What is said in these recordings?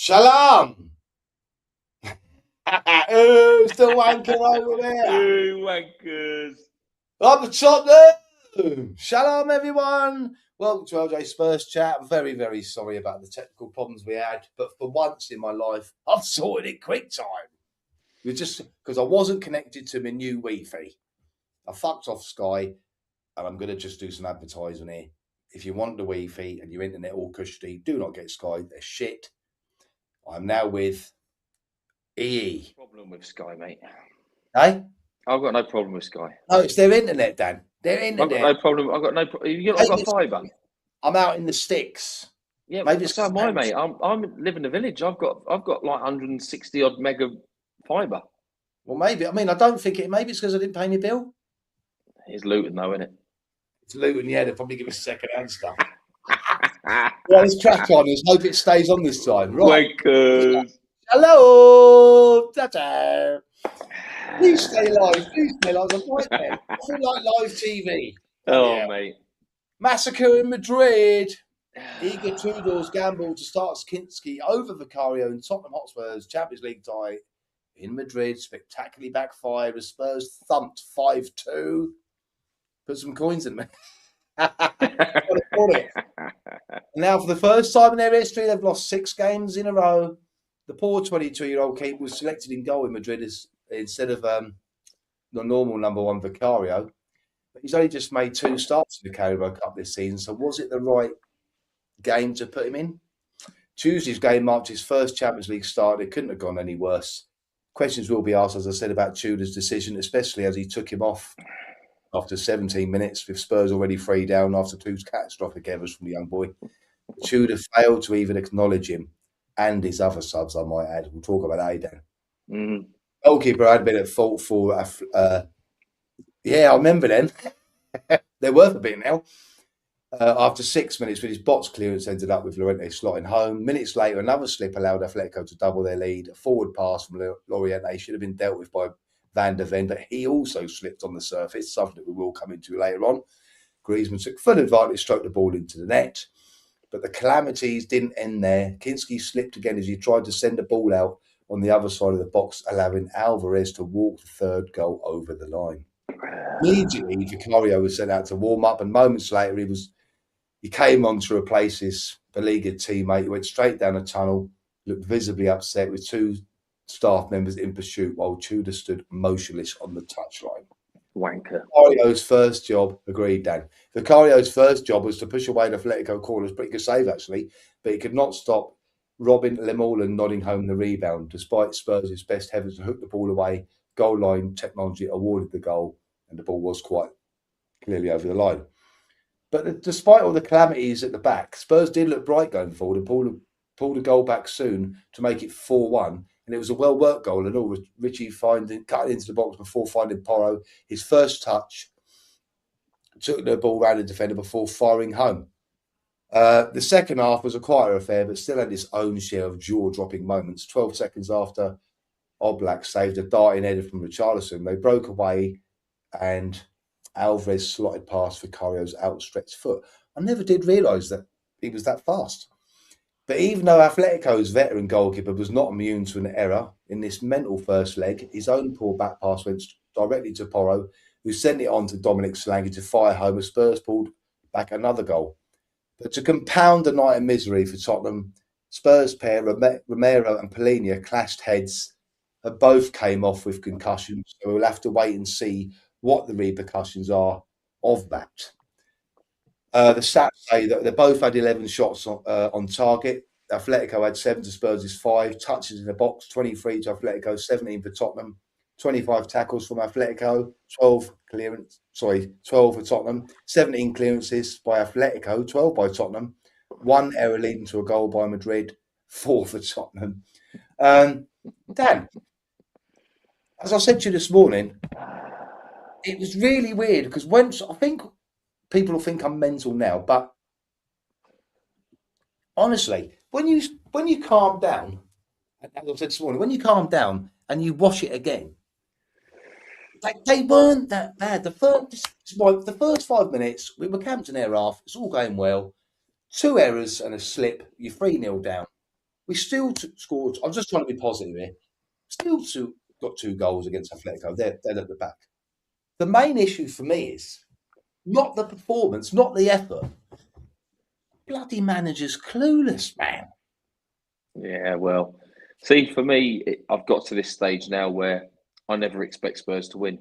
Shalom! Who's the wanker over there? You wankers. I'm the top there! Shalom, everyone! Welcome to LJ Spurs Chat. I'm very, very sorry about the technical problems we had, but for once in my life, I've sorted it quick time. It was just because I wasn't connected to my new Wi-Fi. I fucked off Sky, and I'm going to just do some advertising here. If you want the Wi-Fi and your internet all cushy, do not get Sky. They're shit. I'm now with EE. Problem with Sky, mate. Hey? I've got no problem with Sky. No, it's their internet, Dan. Their internet. I've got no problem. I've got fibre. I'm out in the sticks. Yeah, maybe so am I, mate. I'm live in the village. I've got like 160 odd mega fibre. Well, maybe. I mean, I don't think it. Maybe it's because I didn't pay my bill. It's Luton, though, isn't it? It's Luton. Yeah, they'll probably give us second-hand stuff. Well, let's crack on. Let's hope it stays on this time. Right. Wankers. Hello. Ta-ta. Please stay live. Please stay live. I'm right there. I feel like live TV. Oh, yeah. Mate. Massacre in Madrid. Eager Tudor's gamble to start Kinski over Vicario and Tottenham Hotspur's Champions League tie in Madrid spectacularly backfired as Spurs thumped 5-2. Put some coins in there. Now, for the first time in their history, they've lost 6 games in a row. The poor 22-year-old keeper was selected in goal in Madrid instead of the normal number 1 Vicario. But he's only just made 2 starts in the Carabao Cup this season, so was it the right game to put him in? Tuesday's game marked his first Champions League start. It couldn't have gone any worse. Questions will be asked, as I said, about Tudor's decision, especially as he took him off after 17 minutes, with Spurs already 3 down after 2 catastrophic errors from the young boy. Tudor failed to even acknowledge him and his other subs, I might add. We'll talk about that, Dan. Goalkeeper had been at fault for... yeah, I remember then. They're worth a bit now. After 6 minutes, with his box clearance, ended up with Llorente slotting home. Minutes later, another slip allowed Atletico to double their lead. A forward pass from Llorente should have been dealt with by Van der Ven, but he also slipped on the surface, something that we will come into later on. Griezmann took full advantage, stroked the ball into the net. But the calamities didn't end there. Kinski slipped again as he tried to send the ball out on the other side of the box, allowing Alvarez to walk the third goal over the line. Immediately, Vicario was sent out to warm up, and moments later, he came on to replace his beleaguered teammate. He went straight down a tunnel, looked visibly upset, with 2 staff members in pursuit, while Tudor stood motionless on the touchline. Wanker. Vicario's first job, agreed, Dan. Vicario's first job was to push away the Atletico corners. Pretty good save, actually, but he could not stop Robin Lemorland nodding home the rebound, despite Spurs' best efforts to hook the ball away. Goal line technology awarded the goal, and the ball was quite clearly over the line. But despite all the calamities at the back, Spurs did look bright going forward and pulled a goal back soon to make it 4-1. And it was a well-worked goal and all, with Richie cutting into the box before finding Porro. His first touch took the ball around the defender before firing home. The second half was a quieter affair, but still had its own share of jaw-dropping moments. 12 seconds after Oblak saved a darting header from Richarlison, they broke away and Alvarez slotted past Vicario's outstretched foot. I never did realise that he was that fast. But even though Atletico's veteran goalkeeper was not immune to an error in this mental first leg, his own poor back pass went directly to Porro, who sent it on to Dominic Solanke to fire home as Spurs pulled back another goal. But to compound the night of misery for Tottenham, Spurs pair Romero and Polina clashed heads and both came off with concussions. So we'll have to wait and see what the repercussions are of that. The stats say that they both had 11 shots on target. Atletico had 7 to Spurs' 5, touches in the box, 23 to Atletico, 17 for Tottenham, 25 tackles from Atletico, 12 for Tottenham, 17 clearances by Atletico, 12 by Tottenham, 1 error leading to a goal by Madrid, 4 for Tottenham. Dan, as I said to you this morning, it was really weird because once I think people will think I'm mental now, but honestly, when you calm down, as I said this morning, when you calm down and you watch it again, they weren't that bad. The first 5 minutes, we were camped an air half. It's all going well. 2 errors and a slip. You're 3-0 down. We still scored. I'm just trying to be positive here. Still got 2 goals against Atletico. They're at the back. The main issue for me is not the performance, not the effort. Bloody manager's clueless, man. Yeah, well, see, for me, I've got to this stage now where I never expect Spurs to win.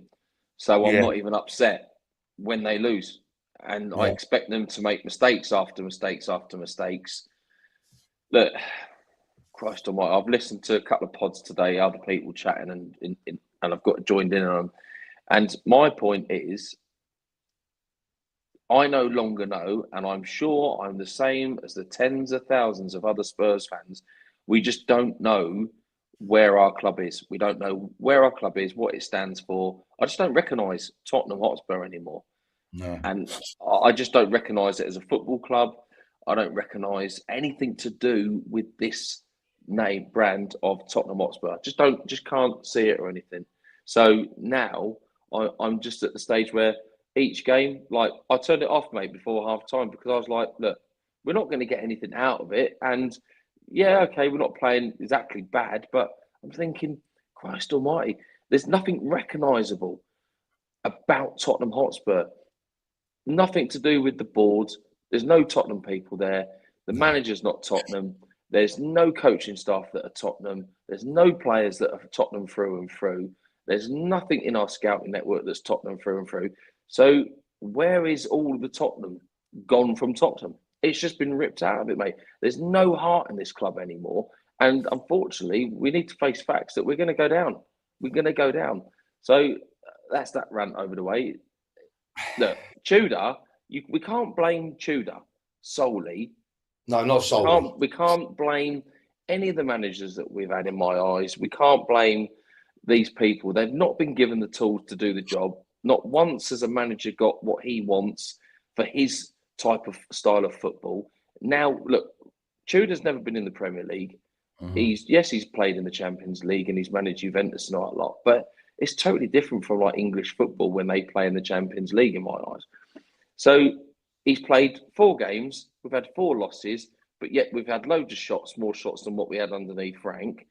So I'm Yeah, not even upset when they lose. And I yeah. expect them to make mistakes after mistakes after mistakes. Look, Christ almighty, I've listened to a couple of pods today, other people chatting, and I've got joined in on them. And my point is, I no longer know, and I'm sure I'm the same as the tens of thousands of other Spurs fans. We just don't know where our club is. We don't know where our club is, what it stands for. I just don't recognise Tottenham Hotspur anymore. No. And I just don't recognise it as a football club. I don't recognise anything to do with this name brand of Tottenham Hotspur. Just can't see it or anything. So now I'm just at the stage where each game, like I turned it off, mate, before half time because I was like, look, we're not going to get anything out of it. And yeah, okay, we're not playing exactly bad, but I'm thinking, Christ almighty, there's nothing recognisable about Tottenham Hotspur. Nothing to do with the board. There's no Tottenham people there. The No. manager's not Tottenham. There's no coaching staff that are Tottenham. There's no players that are Tottenham through and through. There's nothing in our scouting network that's Tottenham through and through. So where is all the Tottenham gone from Tottenham? It's just been ripped out of it, mate. There's no heart in this club anymore. And unfortunately, we need to face facts that we're going to go down. We're going to go down. So that's that rant over the way. Look, Tudor, we can't blame Tudor solely. No, not We solely. can't blame any of the managers that we've had in my eyes. We can't blame these people. They've not been given the tools to do the job. Not once has a manager got what he wants for his type of style of football. Now, look, Tudor's never been in the Premier League. Mm-hmm. He's played in the Champions League and he's managed Juventus and all that lot, but it's totally different from like English football when they play in the Champions League in my eyes. So he's played 4 games. We've had 4 losses, but yet we've had loads of shots, more shots than what we had underneath Frank.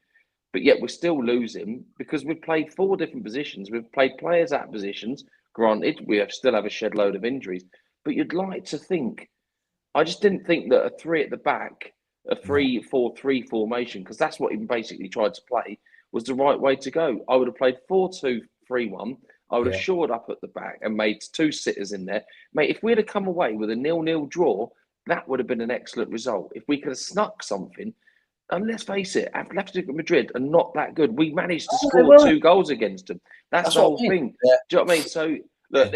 But yet we're still losing because we've played 4 different positions. We've played players at positions. Granted, still have a shed load of injuries, but you'd like to think. I just didn't think that a 3 at the back, a No. 3-4-3 formation, because that's what he basically tried to play, was the right way to go. I would have played 4-2-3-1. I would have Yeah. shored up at the back and made 2 sitters in there. Mate, if we'd have come away with a 0-0 draw, that would have been an excellent result. If we could have snuck something, and let's face it, Atletico Madrid are not that good. We managed to Oh, they score were. 2 goals against them. That's That's the what whole I mean. thing. Yeah. Do you know what I mean? So, Yeah. look,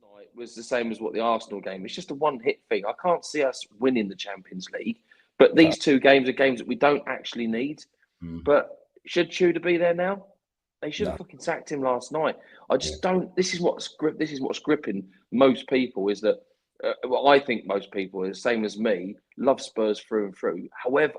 night was the same as what the Arsenal game. It's just a one-hit thing. I can't see us winning the Champions League, but No. these 2 games are games that we don't actually need. Mm. But should Tudor be there now? They should have No. fucking sacked him last night. I Yeah. just don't. This is what's gripping most people is that. Well, I think most people, the same as me, love Spurs through and through. However,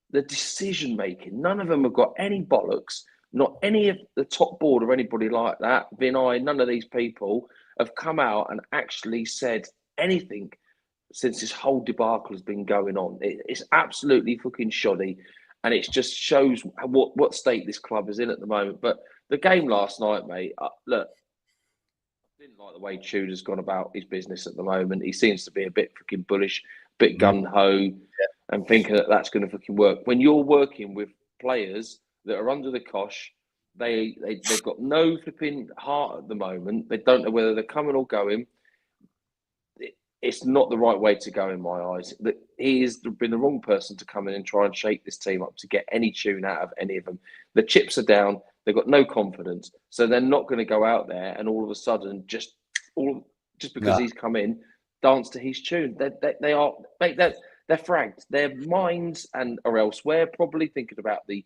the decision making, none of them have got any bollocks. Not any of the top board or anybody like that. Vinay, none of these people have come out and actually said anything since this whole debacle has been going on. It's absolutely fucking shoddy, and it just shows what state this club is in at the moment. But the game last night, mate, look, I didn't like the way Tudor's gone about his business at the moment. He seems to be a bit fucking bullish, a bit Mm. gun ho, and thinking that that's going to fucking work. When you're working with players that are under the cosh, they've got no flipping heart at the moment. They don't know whether they're coming or going. It's not the right way to go in my eyes. That he has been the wrong person to come in and try and shake this team up to get any tune out of any of them. The chips are down. They've got no confidence, so they're not going to go out there and all of a sudden just because No. he's come in, dance to his tune. They are, mate, they're fragged. Their minds are elsewhere, probably thinking about the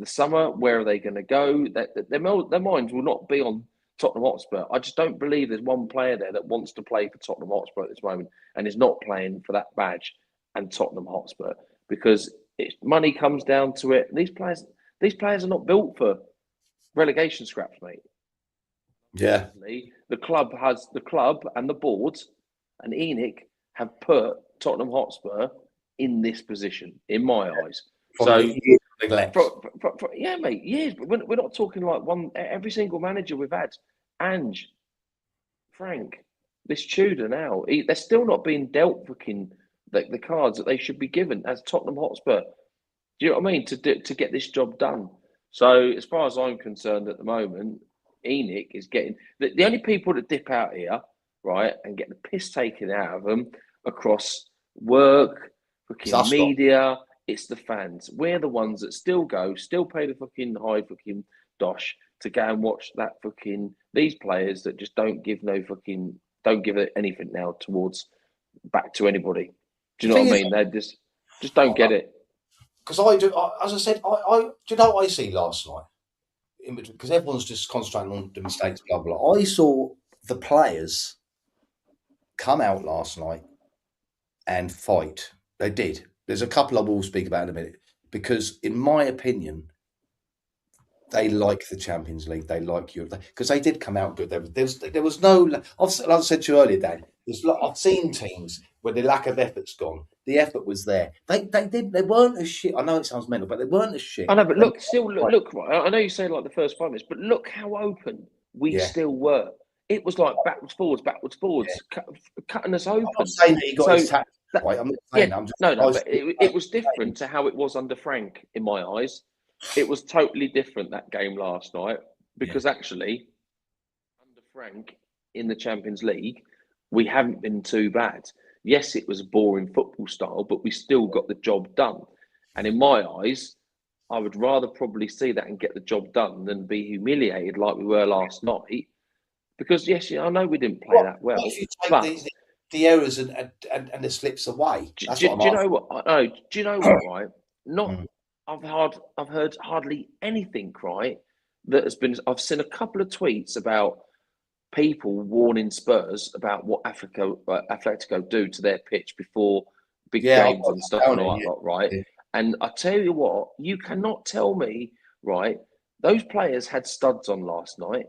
summer. Where are they going to go? Their minds will not be on Tottenham Hotspur. I just don't believe there's one player there that wants to play for Tottenham Hotspur at this moment and is not playing for that badge and Tottenham Hotspur, because money comes down to it. These players are not built for relegation scraps, mate. Yeah. The club and the board and ENIC have put Tottenham Hotspur in this position, in my eyes. Yeah, mate, years. But we're not talking like every single manager we've had, Ange, Frank, this Tudor now, they're still not being dealt fucking the cards that they should be given as Tottenham Hotspur. Do you know what I mean? To get this job done. So as far as I'm concerned at the moment, ENIC is getting the only people that dip out here, right, and get the piss taken out of them across work, fucking media. It's the fans. We're the ones that still pay the fucking high fucking dosh to go and watch that fucking these players that just don't give it anything now towards back to anybody. Do you know what I mean? They just don't get it. Because I do, as I said, I do you know what I see last night? Because everyone's just concentrating on the mistakes, blah, blah. I saw the players come out last night and fight. They did. There's a couple I will speak about in a minute, because in my opinion, they like the Champions League. They like Europe because they did come out good. There was no. Like I said to you earlier, Dan. I've seen teams where the lack of effort's gone. The effort was there. They weren't as shit. I know it sounds mental, but they weren't as shit. I know, but look. Right. I know you say like the first 5 minutes, but look how open we still were. It was like backwards, forwards, cutting us open. I'm not saying that he got his tactics right. I'm not saying that. But it was different to how it was under Frank in my eyes. It was totally different that game last night because actually, under Frank in the Champions League, we haven't been too bad. Yes, it was a boring football style, but we still got the job done. And in my eyes, I would rather probably see that and get the job done than be humiliated like we were last night. Because yes, I know we didn't play that well. If you take the errors and the slips away, do you know what? Do you know what? Right? I've heard hardly anything, right? That has been. I've seen a couple of tweets about people warning Spurs about what Atletico do to their pitch before big games and stuff and all that, right? Yeah. And I tell you what, you cannot tell me, right? Those players had studs on last night.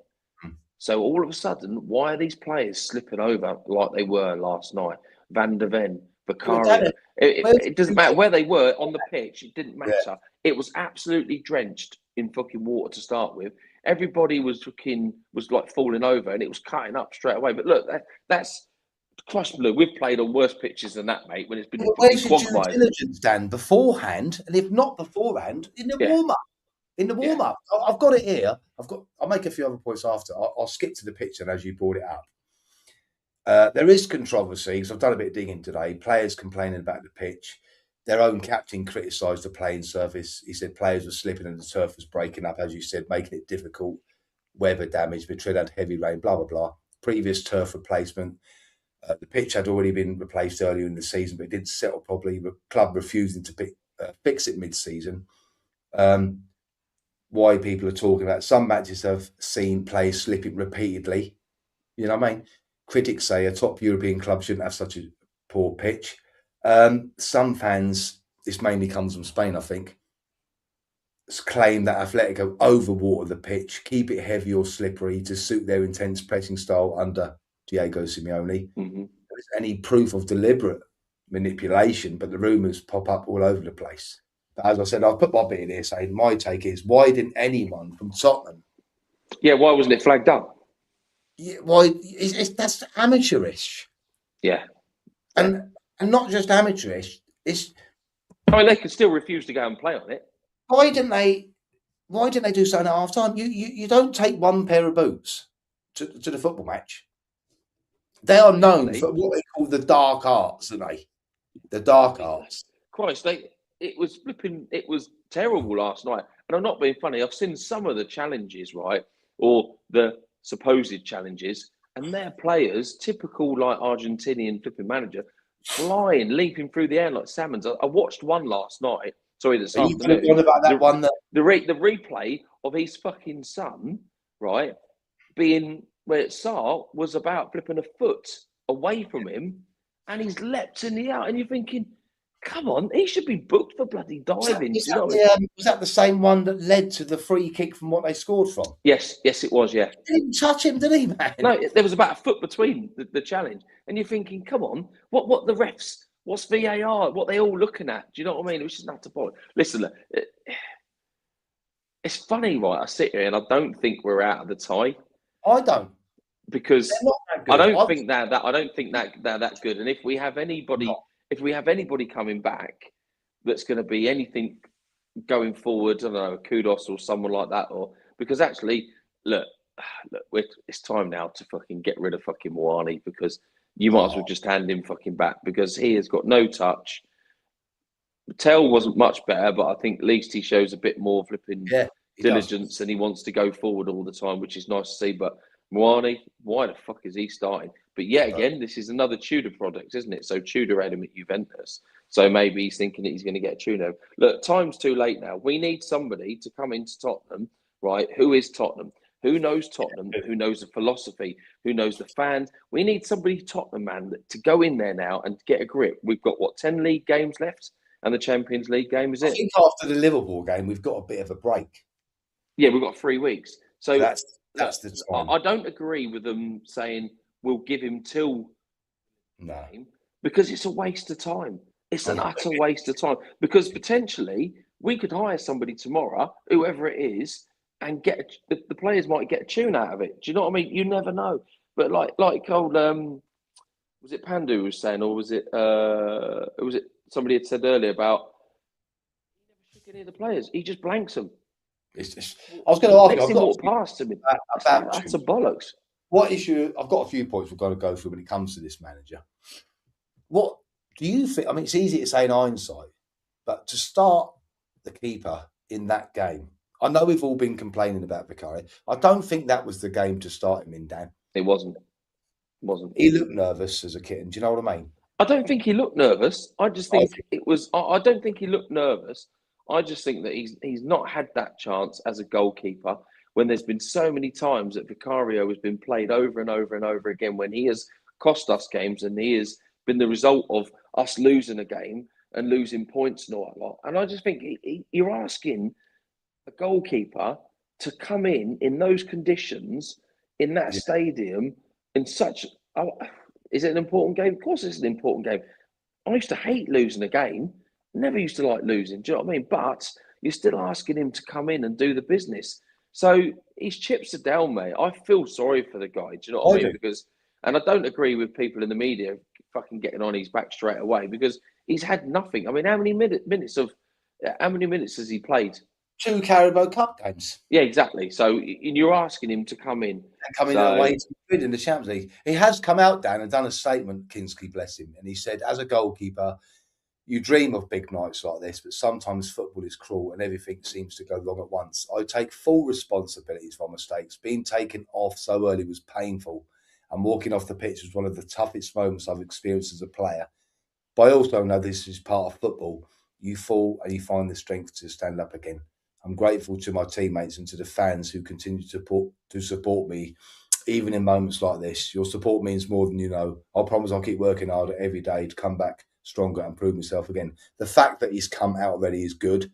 So all of a sudden, why are these players slipping over like they were last night? Van der Ven, Vicario. It doesn't matter where they were on the pitch. It didn't matter. Yeah. It was absolutely drenched in fucking water to start with. Everybody was like falling over, and it was cutting up straight away. But look, that's Christ blue. We've played on worse pitches than that, mate. When it's been where's your due diligence, Dan? Beforehand, and if not beforehand, in the warm up. In the warm up, I've got it here. I'll make a few other points after. I'll skip to the picture as you brought it up. There is controversy because I've done a bit of digging today. Players complaining about the pitch. Their own captain criticised the playing surface. He said players were slipping and the turf was breaking up, as you said, making it difficult. Weather damage, Madrid had heavy rain, blah, blah, blah. Previous turf replacement. The pitch had already been replaced earlier in the season, but it didn't settle properly. The club refusing to fix it mid-season. Why people are talking about some matches have seen players slipping repeatedly. You know what I mean? Critics say a top European club shouldn't have such a poor pitch. Some fans, this mainly comes from Spain, I think, claim that Atletico overwater the pitch, keep it heavy or slippery to suit their intense pressing style under Diego Simeone. Mm-hmm. There isn't any proof of deliberate manipulation, but the rumours pop up all over the place. But as I said, I've put my bit in here saying my take is, why didn't anyone from Tottenham? Yeah, why wasn't it flagged up? Yeah, why? That's amateurish. Yeah. And not just amateurish. I mean, they could still refuse to go and play on it. Why didn't they do something at half time? You don't take one pair of boots to the football match. They are known for what they call the dark arts, aren't they? The dark arts. Christ, it was terrible last night. And I'm not being funny. I've seen some of the challenges, right? Or the supposed challenges. and their players, typical like Argentinian flipping manager, flying, leaping through the air like salmons. I watched one last night. Sorry, this Are you afternoon. on about that one that The replay of his fucking son, right, being where Saar was about flipping a foot away from him, and he's leapt in the air, and you're thinking, come on, he should be booked for bloody diving. was Do you know what I mean? was that the same one that led to the free kick from what they scored from? Yes, it was, yeah. He didn't touch him, did he, man? No, there was about a foot between the challenge. And you're thinking, come on, what the refs, what's VAR, what they all looking at? Do you know what I mean? It was just not to point. Listen, look, it's funny, right? I sit here and I don't think we're out of the tie. I don't. Because They're not that good. I don't think they're that good. And if we have anybody coming back that's going to be anything going forward, I don't know, Kudos or someone like that, or because actually, look, it's time now to fucking get rid of fucking Moani, because you might as well just hand him fucking back, because he has got no touch. Tell wasn't much better, but I think at least he shows a bit more flipping diligence, and he wants to go forward all the time, which is nice to see. But Moani, why the fuck is he starting? But yet again, this is another Tudor product, isn't it? So Tudor had him at Juventus. So maybe he's thinking that he's going to get a tune-up. Look, time's too late now. We need somebody to come into Tottenham, right? Who is Tottenham? Who knows Tottenham? Who knows the philosophy? Who knows the fans? We need somebody, Tottenham, man, to go in there now and get a grip. We've got, 10 league games left? And the Champions League game, is it? I think after the Liverpool game, we've got a bit of a break. Yeah, we've got 3 weeks. So that's the time. I don't agree with them saying we'll give him till game, because it's a waste of time. It's an utter waste of time, because potentially we could hire somebody tomorrow, whoever it is, and get the players might get a tune out of it. Do you know what I mean? You never know. But like old was it Pandu was saying, or was it somebody had said earlier about he never shook any of the players. He just blanks them. I was going to ask you. I've got past him. That's a bollocks. What issue? I've got a few points we've got to go through when it comes to this manager. What do you think? I mean, it's easy to say in hindsight, but to start the keeper in that game, I know we've all been complaining about Vicario. I don't think that was the game to start him in, Dan. It wasn't. He looked nervous as a kitten. Do you know what I mean? I don't think he looked nervous. I just think it was. I don't think he looked nervous. I just think that he's not had that chance as a goalkeeper when there's been so many times that Vicario has been played over and over and over again, when he has cost us games and he has been the result of us losing a game and losing points and all that lot. And I just think you're asking a goalkeeper to come in those conditions, in that stadium, in such... is it an important game? Of course it's an important game. I used to hate losing a game. Never used to like losing. Do you know what I mean? But you're still asking him to come in and do the business. So his chips are down, mate. I feel sorry for the guy. Do you know what I mean? Because, and I don't agree with people in the media fucking getting on his back straight away, because he's had nothing. I mean, how many minutes has he played? 2 Carabao Cup games. Yeah, exactly. So you're asking him to come in. Away to Madrid in the Champions League. He has come out, Dan, and done a statement, Kinsley, bless him. And he said, as a goalkeeper, you dream of big nights like this, but sometimes football is cruel and everything seems to go wrong at once. I take full responsibilities for mistakes. Being taken off so early was painful, and walking off the pitch was one of the toughest moments I've experienced as a player. But I also know this is part of football. You fall and you find the strength to stand up again. I'm grateful to my teammates and to the fans who continue to support me, even in moments like this. Your support means more than you know. I promise I'll keep working harder every day to come back stronger and prove myself again. The fact that he's come out already is good,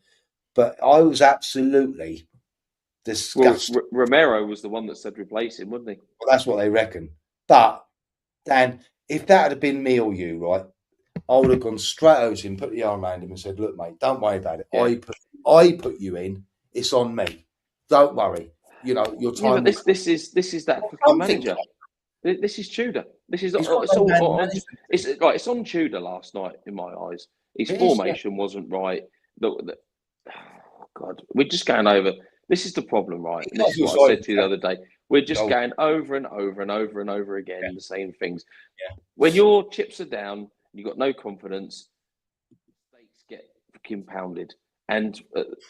but I was absolutely disgusted. Well, Romero was the one that said replace him, wasn't he? Well, that's what they reckon. But, Dan, if that had been me or you, right, I would have gone straight over to him, put the arm around him and said, look, mate, don't worry about it. Yeah. I put you in. It's on me. Don't worry. You know, your time. Yeah, but this is that fucking manager. This is Tudor. This is it's on Tudor last night in my eyes. His formation wasn't right. God, we're just going over. This is the problem, right? And this is what I said to you the other day. We're just going over and over and over and over again the same things. Yeah. When your chips are down, you've got no confidence. Mistakes get fucking pounded, and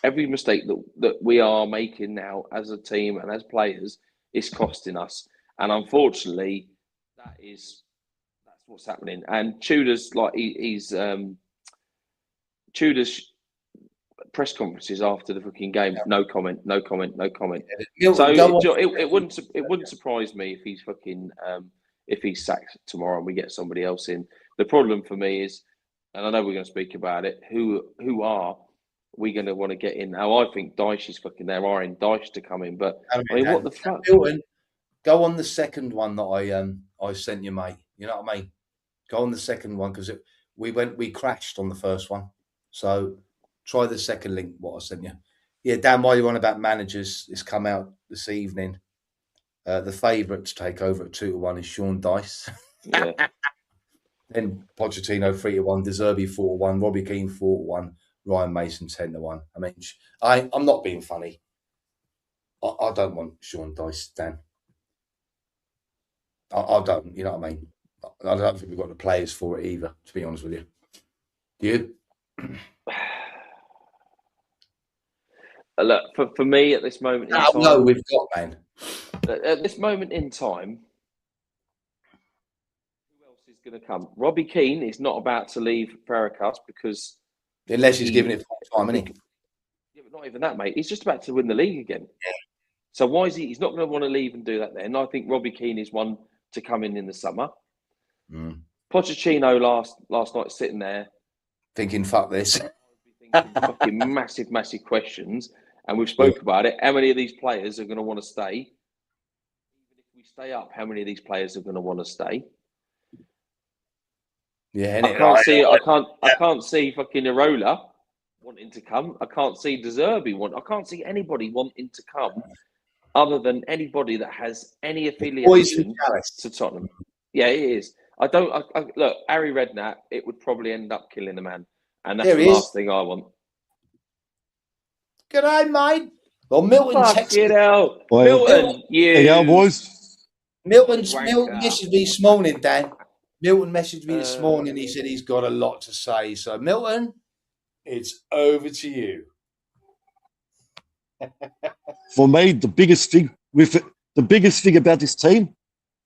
every mistake that we are making now as a team and as players is costing us. And unfortunately, that's what's happening. And Tudor's like Tudor's press conferences after the fucking game. No comment. No comment. No comment. So it wouldn't surprise me if he's fucking if he's sacked tomorrow and we get somebody else in. The problem for me is, and I know we're going to speak about it. Who are we going to want to get in? Now I think Dyche is fucking there. Iron Dyche to come in, but I mean, what the fuck? Milton, go on the second one that I sent you, mate. You know what I mean? Go on the second one because we crashed on the first one. So try the second link. What I sent you. Yeah, Dan. While you're on about managers, it's come out this evening. The favourite to take over at 2-1 is Sean Dyche. Yeah. Then Pochettino 3-1, De Zerbi 4-1, Robbie Keane 4-1, Ryan Mason 10-1. I mean, I'm not being funny. I don't want Sean Dyche, Dan. I don't. You know what I mean? I don't think we've got the players for it either. To be honest with you, you. Look, for me at this moment in time, no, we've got, man. At this moment in time, who else is going to come? Robbie Keane is not about to leave Paracas because unless he's giving it full time, isn't he? Yeah, but not even that, mate. He's just about to win the league again. Yeah. So why is he? He's not going to want to leave and do that. Then I think Robbie Keane is one to come in the summer. Pochettino last night sitting there thinking, "Fuck this." Thinking fucking massive questions. And we've spoke about it. How many of these players are going to want to stay? Even if we stay up, how many of these players are going to want to stay? Yeah, I can't see fucking Irola wanting to come. I can't see De Zerbi I can't see anybody wanting to come other than anybody that has any affiliation to Tottenham. Yeah, it is. I look, Harry Redknapp, it would probably end up killing the man. And that's the last thing I want. Good day, mate. Well, Milton texted. Milton, you boys. Milton messaged me this morning, Dan. Milton messaged me this morning. He said he's got a lot to say. So, Milton, it's over to you. For me, the biggest thing about this team,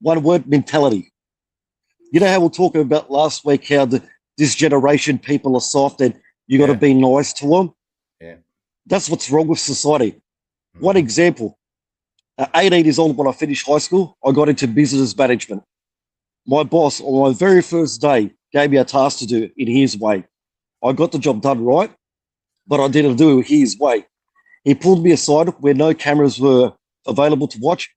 one word: mentality. You know how we're talking about last week how this generation people are soft and you got to be nice to them. Yeah. That's what's wrong with society. One example, at 18 years old when I finished high school, I got into business management. My boss, on my very first day, gave me a task to do in his way. I got the job done right, but I didn't do it his way. He pulled me aside where no cameras were available to watch.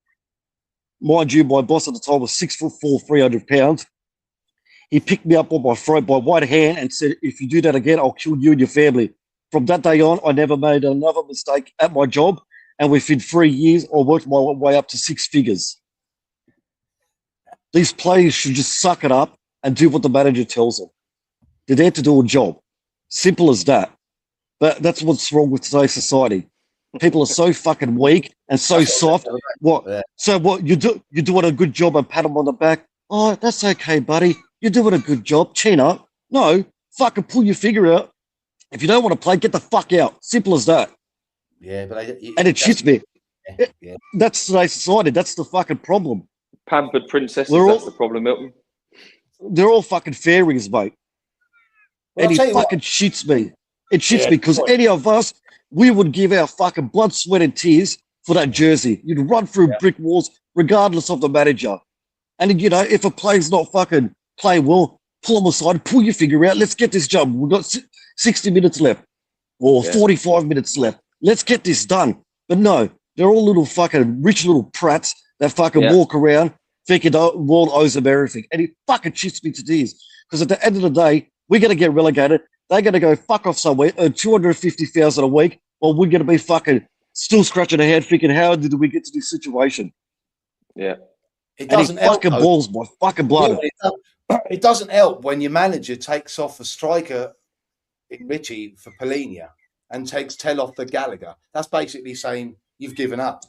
Mind you, my boss at the time was 6'4", 300 pounds. He picked me up on my throat by one hand and said, "If you do that again, I'll kill you and your family." From that day on, I never made another mistake at my job. And within 3 years, I worked my way up to 6 figures. These players should just suck it up and do what the manager tells them. They're there to do a job. Simple as that. But that's what's wrong with today's society. People are so fucking weak and so soft. So what you're doing a good job and pat them on the back. "Oh, that's okay, buddy. You're doing a good job. Chin up." No, fucking pull your figure out. If you don't want to play, get the fuck out. Simple as that. Yeah, but and it shits me. Yeah. That's today's society. That's the fucking problem. Pampered princesses. That's the problem, Milton. They're all fucking fairies, mate. Well, and it fucking shits me. It shits me because any of us, we would give our fucking blood, sweat, and tears for that jersey. You'd run through brick walls regardless of the manager. And you know, if a player's not fucking playing well, pull them aside, pull your figure out. Let's get this job. We've got 60 minutes left or 45 minutes left. Let's get this done. But no, they're all little fucking rich little prats that fucking walk around thinking the world owes them everything. And it fucking shits me to tears. Because at the end of the day, we're going to get relegated. They're going to go fuck off somewhere, earn 250,000 a week, while we're going to be fucking still scratching our head thinking, how did we get to this situation? Yeah. It doesn't help. Fucking balls, my fucking blood. It doesn't help when your manager takes off a striker in Richie for Polinia and takes Tell off for Gallagher. That's basically saying you've given up.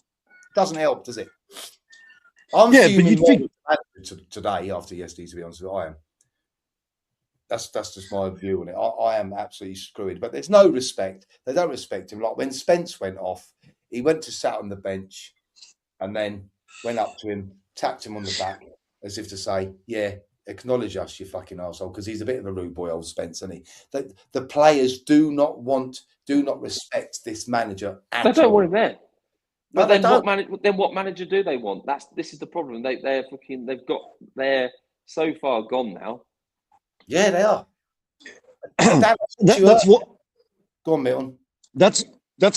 Doesn't help, does it? I'm fuming today after yesterday, to be honest with you. I am. That's just my view on it. I am absolutely screwed. But there's no respect. They don't respect him. Like when Spence went off, he went to sat on the bench and then went up to him, tapped him on the back as if to say, yeah, acknowledge us, you fucking arsehole, because he's a bit of a rude boy, old Spence, isn't he? The players do not respect this manager at all. They don't want him there. But no, then what manager do they want? This is the problem. They're so far gone now. Yeah, they are. That's what. Go on, Milton. That's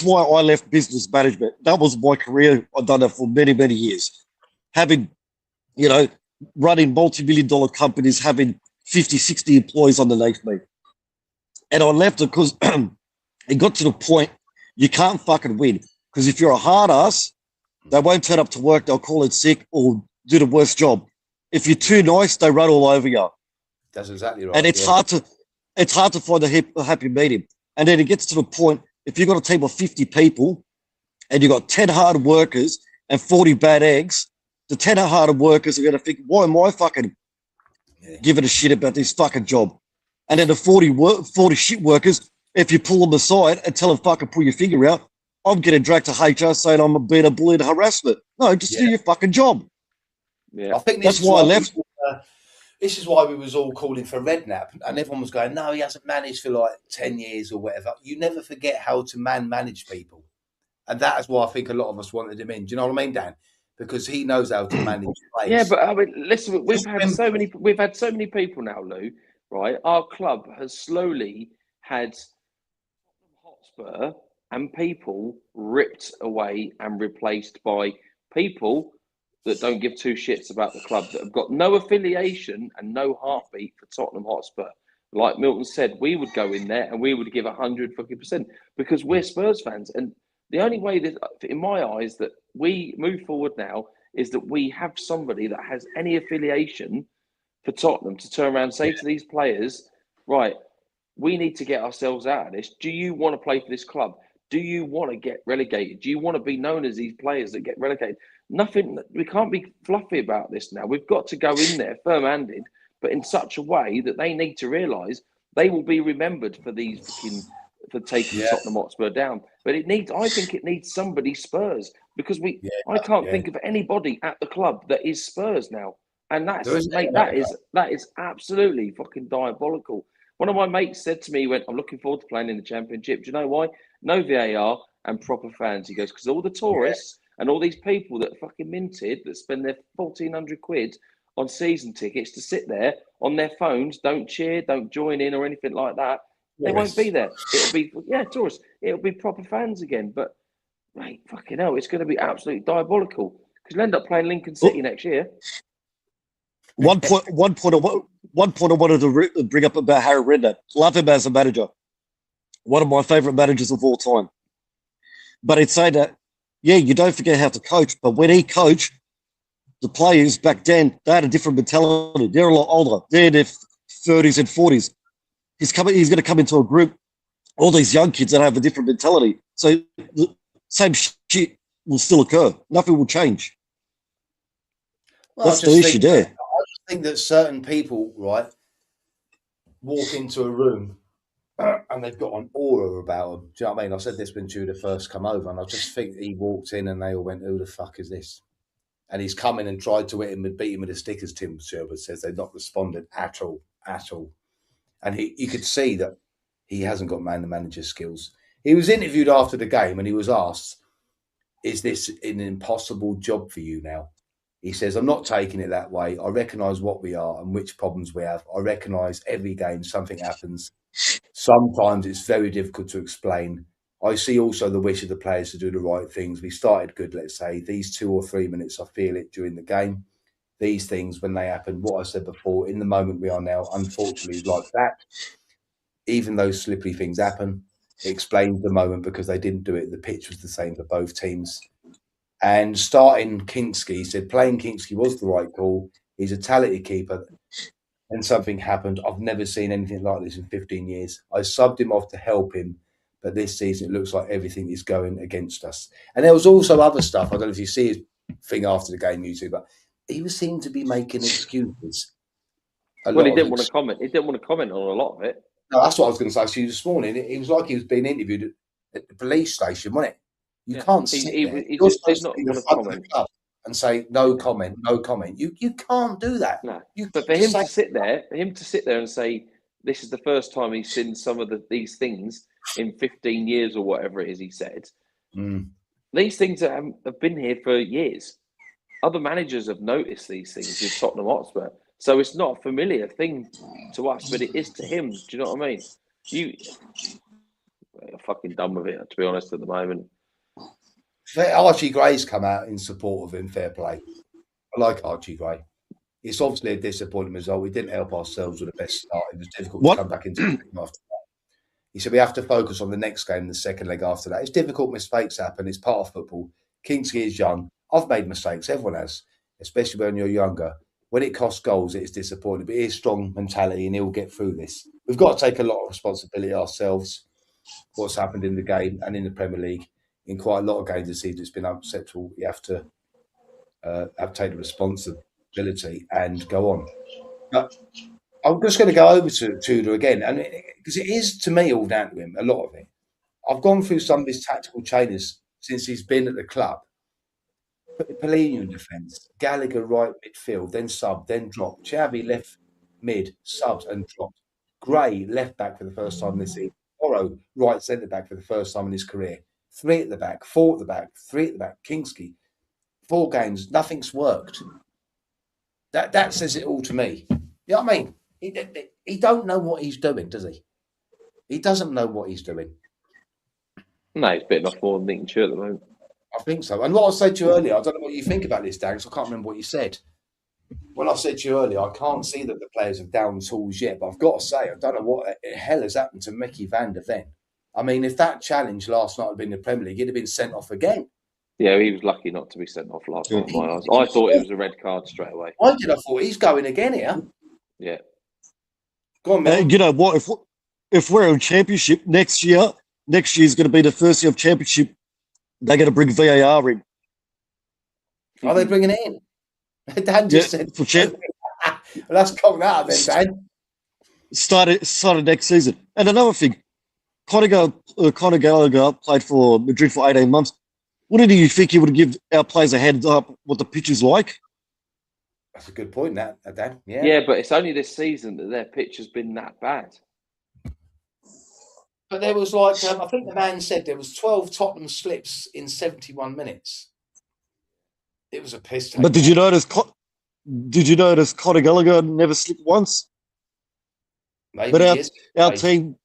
why I left business management. That was my career. I've done it for many, many years. Having, running multi-million-dollar companies, having 50, 60 employees underneath me. And I left it because it got to the point you can't fucking win. Because if you're a hard ass, they won't turn up to work. They'll call in sick or do the worst job. If you're too nice, they run all over you. That's exactly right. And it's hard to find a happy medium. And then it gets to the point, if you've got a team of 50 people and you've got 10 hard workers and 40 bad eggs, the 10 hard workers are going to think, why am I fucking giving a shit about this fucking job? And then the 40 shit workers, if you pull them aside and tell them fucking pull your finger out, I'm getting dragged to HR saying I'm being a bully and harassment. No, just do your fucking job. Yeah, I think that's why I left. This is why we was all calling for Redknapp, and everyone was going, no, he hasn't managed for like 10 years or whatever. You never forget how to manage people. And that is why I think a lot of us wanted him in. Do you know what I mean, Dan? Because he knows how to manage players. Yeah, but I mean, listen, we've had so many people now, Lou, right? Our club has slowly had Hotspur and people ripped away and replaced by people that don't give two shits about the club, that have got no affiliation and no heartbeat for Tottenham Hotspur. Like Milton said, we would go in there and we would give 100% because we're Spurs fans. And the only way that, in my eyes, that we move forward now is that we have somebody that has any affiliation for Tottenham to turn around and say to these players, right, we need to get ourselves out of this. Do you want to play for this club? Do you want to get relegated? Do you want to be known as these players that get relegated? Nothing. We can't be fluffy about this now. We've got to go in there firm-handed, but in such a way that they need to realise they will be remembered for taking Tottenham Hotspur down. But I think it needs somebody Spurs, because I can't think of anybody at the club that is Spurs now, and that is absolutely fucking diabolical. One of my mates said to me, he went, I'm looking forward to playing in the Championship. Do you know why? No VAR and proper fans. He goes, because all the tourists and all these people that are fucking minted, that spend their 1,400 quid on season tickets to sit there on their phones, don't cheer, don't join in or anything like that. They won't be there. It'll be, tourists. It'll be proper fans again. But, mate, fucking hell, it's going to be absolutely diabolical because we'll end up playing Lincoln City next year. One point I wanted to bring up about Harry Redknapp. Love him as a manager. One of my favourite managers of all time. But he'd say that, you don't forget how to coach. But when he coached, the players back then, they had a different mentality. They're a lot older. They're in their 30s and 40s. He's going to come into a group, all these young kids that have a different mentality. So the same shit will still occur. Nothing will change. Well, that's the issue there. I just think that certain people, right, walk into a room and they've got an aura about them. Do you know what I mean? I said this when Tudor first come over, and I just think he walked in and they all went, who the fuck is this? And he's come in and tried to hit him and beat him with a stick, as Tim Sherbert says. They've not responded at all. And you could see that he hasn't got man-to-manager skills. He was interviewed after the game and he was asked, is this an impossible job for you now? He says, I'm not taking it that way. I recognise what we are and which problems we have. I recognise every game something happens. Sometimes it's very difficult to explain. I see also the wish of the players to do the right things. We started good, let's say. These 2 or 3 minutes, I feel it during the game. These things, when they happen, what I said before, in the moment we are now, unfortunately, like that, even those slippery things happen, it explains the moment because they didn't do it. The pitch was the same for both teams. And starting Kinksky, he said playing Kinksky was the right call. He's a talented keeper. And something happened. I've never seen anything like this in 15 years. I subbed him off to help him. But this season, it looks like everything is going against us. And there was also other stuff. I don't know if you see his thing after the game, YouTube, but he was seen to be making excuses. He didn't want to comment. He didn't want to comment on a lot of it. No, that's what I was going to say to you this morning. It was like he was being interviewed at the police station, wasn't it? You can't see he just did not want to comment. and say no comment, no comment. You can't do that. No, You but for him to sit there and say this is the first time he's seen some of these things in 15 years or whatever it is he said. These things have been here for years. Other managers have noticed these things with Tottenham Hotspur. So it's not a familiar thing to us, but it is to him. Do you know what I mean? You're fucking done with it, to be honest, at the moment. Archie Gray's come out in support of him, fair play. I like Archie Gray. It's obviously a disappointing result. We didn't help ourselves with the best start. It was difficult to come back into the game after that. He said we have to focus on the next game, the second leg after that. It's difficult, mistakes happen. It's part of football. Kingsley is young. I've made mistakes. Everyone has, especially when you're younger. When it costs goals, it is disappointing. But he has strong mentality and he'll get through this. We've got to take a lot of responsibility ourselves, what's happened in the game and in the Premier League. In quite a lot of games this season, it's been unacceptable. You have to take the responsibility and go on. But I'm just going to go over to Tudor again, and because it is, to me, all down to him, a lot of it. I've gone through some of his tactical changes since he's been at the club. Pellegrini in defence, Gallagher right midfield, then sub, then drop. Xavi left mid, subs and dropped. Gray left back for the first time this season. Morrow right centre back for the first time in his career. 3 at the back, 4 at the back, 3 at the back. Kingsley, 4 games, nothing's worked. That says it all to me. You know what I mean? He don't know what he's doing, does he? He doesn't know what he's doing. No, he's bitten off more than he can chew at the moment. I think so. And what I said to you earlier, I don't know what you think about this, Dan, because I can't remember what you said. When I said to you earlier, I can't see that the players have down tools yet, but I've got to say, I don't know what the hell has happened to Mickey van der Ven. I mean, if that challenge last night had been in the Premier League, he'd have been sent off again. Yeah, he was lucky not to be sent off last night. I thought it was a red card straight away. I did. I thought he's going again here. Yeah. Go on, man. You know what? If we're in championship next year's going to be the first year of championship. They're going to bring VAR in. Are they bringing it in? Dan just said. For champ. Well, that's coming out then, Dan. Started next season. And another thing, Conor Gallagher played for Madrid for 18 months. Wouldn't you think he would give our players a heads up what the pitch is like? That's a good point, Dan. Yeah. Yeah, but it's only this season that their pitch has been that bad. But there was like, I think the man said there was 12 Tottenham slips in 71 minutes. It was a piss take. But did you notice Conor Gallagher never slipped once? Maybe but our team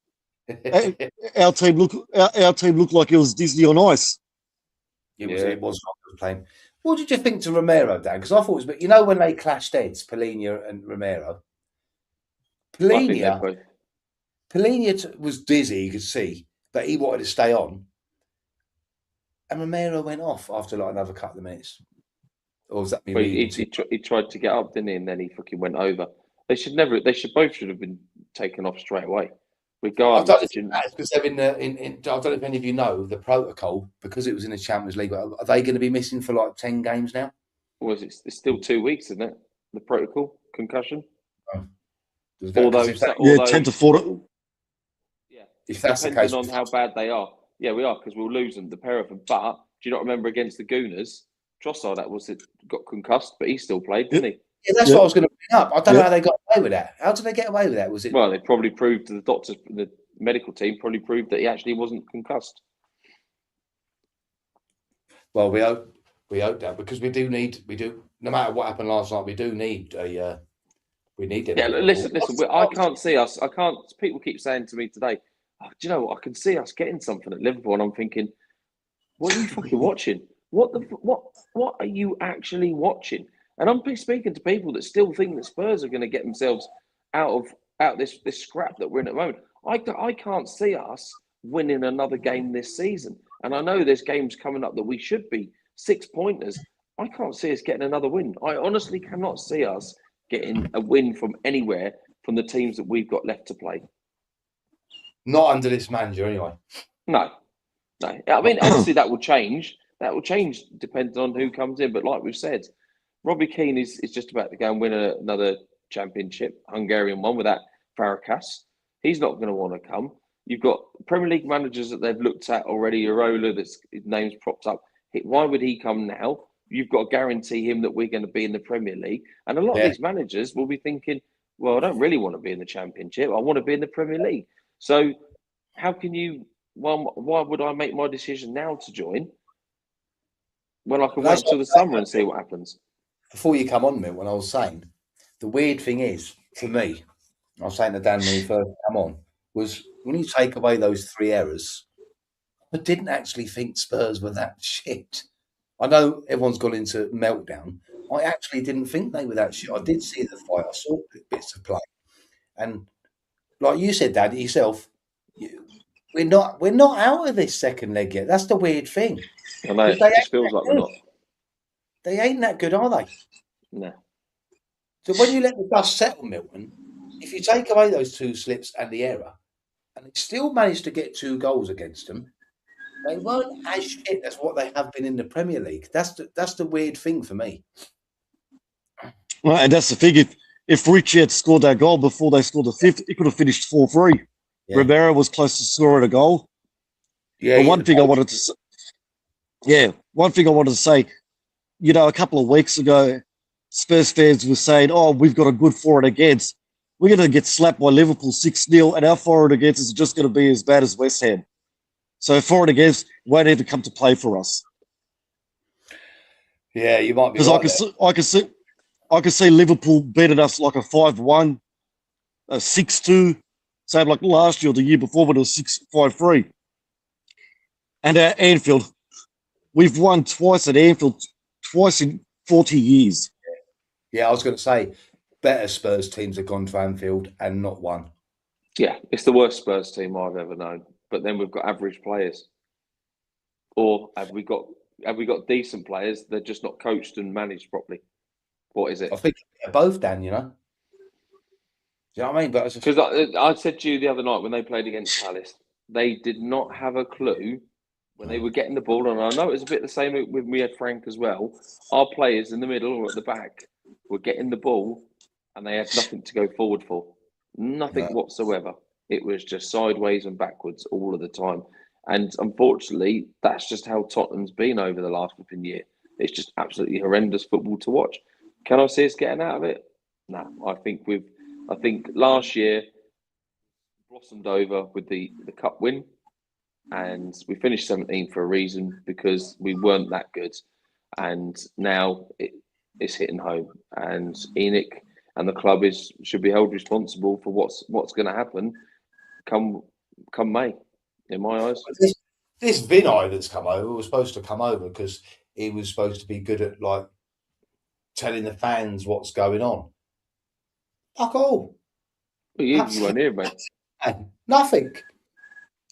looked like it was Disney on ice. It was not playing. What did you think to Romero, Dan? Because I thought it was, you know, when they clashed heads, Pellegrini and Romero. Pellegrini was dizzy, you could see, but he wanted to stay on. And Romero went off after like another couple of minutes. Or was that me? He tried to get up, didn't he? And then he fucking went over. Both should have been taken off straight away. Regardless. I don't know because they're I don't know if any of you know the protocol, because it was in the Champions League. Are they going to be missing for like 10 games now? Or is it? It's still 2 weeks, isn't it? The protocol concussion. Oh. 10 to 4. Yeah, if that's the case, on how bad they are. Yeah, we are, because we'll lose them, the pair of them. But do you not remember against the Gooners, Trossard got concussed, but he still played, didn't he? Yeah, that's what I was going to bring up. I don't know how they got away with that. How did they get away with that? Was it? Well, they probably proved, the doctors, the medical team probably proved that he actually wasn't concussed. Well, we hope that, because we do. No matter what happened last night, we do need a. We need it. Yeah, listen. I can't see us. People keep saying to me today, oh, do you know what? I can see us getting something at Liverpool, and I'm thinking, what are you fucking watching? What are you actually watching? And I'm speaking to people that still think that Spurs are going to get themselves out this scrap that we're in at the moment. I can't see us winning another game this season. And I know there's games coming up that we should be 6-pointers. I can't see us getting another win. I honestly cannot see us getting a win from anywhere from the teams that we've got left to play. Not under this manager, anyway. No. I mean, obviously that will change. That will change depending on who comes in. But like we've said, Robbie Keane is just about to go and win another championship, Hungarian one, with that Farakas. He's not going to want to come. You've got Premier League managers that they've looked at already. Arola, his name's propped up. Why would he come now? you've got to guarantee him that we're going to be in the Premier League. And a lot of these managers will be thinking, well, I don't really want to be in the Championship. I want to be in the Premier League. So how can you, why would I make my decision now to join when I can wait until the summer and see what happens? Before you come on, Mill, when I was saying, the weird thing is, for me, I was saying to Dan when he first come on, was when you take away those 3 errors, I didn't actually think Spurs were that shit. I know everyone's gone into meltdown. I actually didn't think they were that shit. I did see the fight. I saw bits of play. And like you said, Dad, yourself, we're not out of this second leg yet. That's the weird thing. I know, it just feels like we're not. They ain't that good, are they? No. So when you let the dust settle, Milton, if you take away those 2 slips and the error, and they still managed to get 2 goals against them, they weren't as shit as what they have been in the Premier League. That's the weird thing for me. Well, and that's the thing. If Richie had scored that goal before they scored the 5th, it could have finished 4-3. Yeah. Rivera was close to scoring a goal. Yeah. But one thing I wanted to say, you know, a couple of weeks ago, Spurs fans were saying, "Oh, we've got a good for and against. We're going to get slapped by Liverpool 6-0, and our for and against is just going to be as bad as West Ham. So for and against won't even come to play for us." Yeah, you might be right. Because I can see Liverpool beating us like a 5-1, a 6-2, same like last year or the year before when it was 5-3. And at Anfield, we've won twice at Anfield, twice in 40 years. Yeah, I was going to say, better Spurs teams have gone to Anfield and not won. Yeah, it's the worst Spurs team I've ever known. But then we've got average players. Or have we got decent players? They're just not coached and managed properly. What is it? I think they're both, Dan, you know. Do you know what I mean? Because I said to you the other night when they played against Palace, they did not have a clue when they were getting the ball. And I know it was a bit the same when we had Frank as well. Our players in the middle or at the back were getting the ball and they had nothing to go forward for. Nothing whatsoever. It was just sideways and backwards all of the time. And unfortunately, that's just how Tottenham's been over the last flipping year. It's just absolutely horrendous football to watch. Can I see us getting out of it? No, I think last year blossomed over with the cup win, and we finished 17th for a reason because we weren't that good. And now it's hitting home, and Enoch and the club should be held responsible for what's going to happen come May, in my eyes. This Vinay that's come over was supposed to come over because he was supposed to be good at like telling the fans what's going on. Fuck all. Well, you weren't here, mate. Nothing.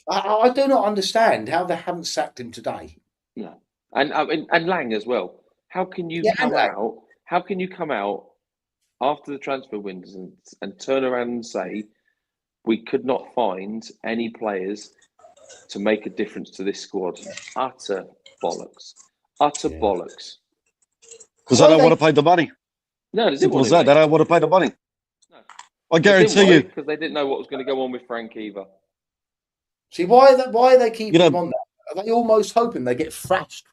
I do not understand how they haven't sacked him today. No, and Lang as well. How can you come out? How can you come out after the transfer windows and turn around and say we could not find any players to make a difference to this squad? Utter bollocks. Utter bollocks. Because they don't want to pay the money. No, they don't want to pay the money. No. I guarantee you. Because they didn't know what was going to go on with Frank either. See, why are they keeping him on that? Are they almost hoping they get thrashed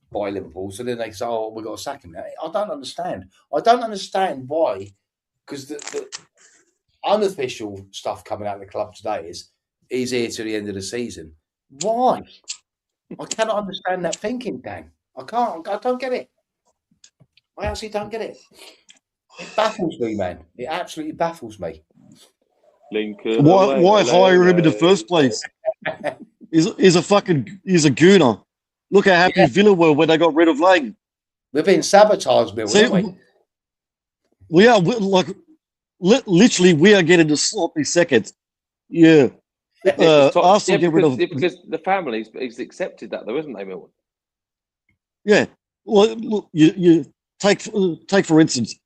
by Liverpool? So then they say, "Oh, we've got to sack him now." I don't understand. I don't understand why. Because the unofficial stuff coming out of the club today is he's here to the end of the season. Why? I cannot understand that thinking, Dan. I don't get it. I actually don't get it. It baffles me, man. It absolutely baffles me. Lincoln, why hire him in the first place? He's a gooner. Look how happy Villa were when they got rid of Lang. We're being sabotaged, Bill, aren't we? We are literally we are getting the sloppy second. Yeah. Arsenal get rid of because the family is accepted that though, isn't they, Milton? Yeah. Well, look, you take for instance,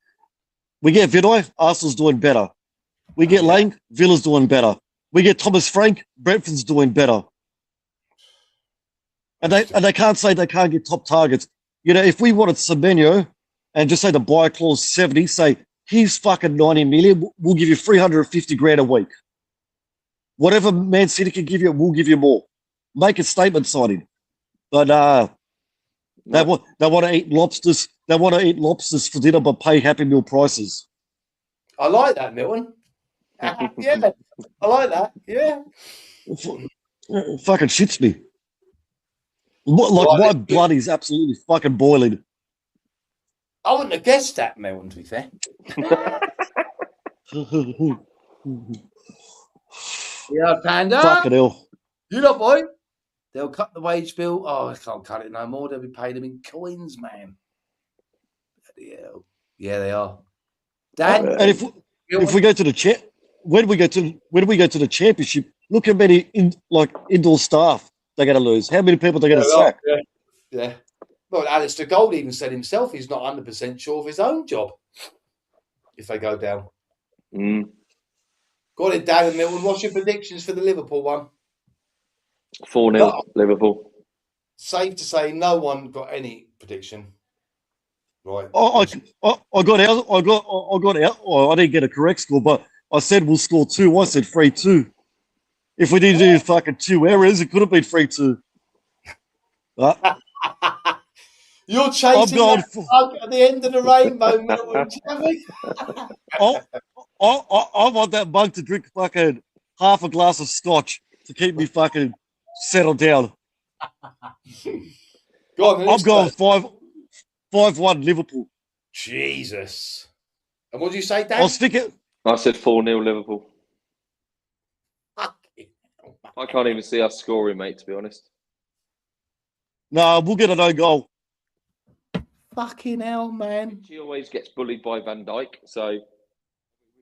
we get Vinay, Arsenal's doing better. We get Lang, Villa's doing better. We get Thomas Frank, Brentford's doing better. And they can't say they can't get top targets. You know, if we wanted Semenyo and just say the buy clause 70, say he's fucking 90 million, we'll give you 350 grand a week. Whatever Man City can give you, we'll give you more. Make a statement signing. But They want to eat lobsters. They want to eat lobsters for dinner, but pay Happy Meal prices. I like that, Milton. Yeah, I like that. Yeah. Fucking shits me. Like Right, my blood is absolutely fucking boiling. I wouldn't have guessed that, Milton, to be fair. Yeah, Panda. Fucking hell. You know, boy. They'll cut the wage bill. Oh, I can't cut it no more. They'll be paying them in coins, man. Bloody hell. Yeah, they are. Dan, And if we go to the when we go to the championship, look how many indoor staff they're going to lose. How many people they're going to sack? Yeah. Well, Alistair Gold even said himself he's not 100% sure of his own job if they go down. Got it, Dan and Milton. What's your predictions for the Liverpool one? 4-0 Liverpool. Safe to say, no one got any prediction. Right. I got out. I didn't get a correct score, but I said we'll score 2. I said 3-2. If we didn't do fucking 2 errors, it could have been 3-2. You're chasing that at the end of the rainbow, Milton. I want that mug to drink fucking half a glass of scotch to keep me fucking settled down. I'm going 5-1 Liverpool. Jesus. And what did you say, Dan? I said 4-0 Liverpool. I can't even see us scoring, mate, to be honest. No, we'll get an own goal. Fucking hell, man. He always gets bullied by Van Dijk, so we've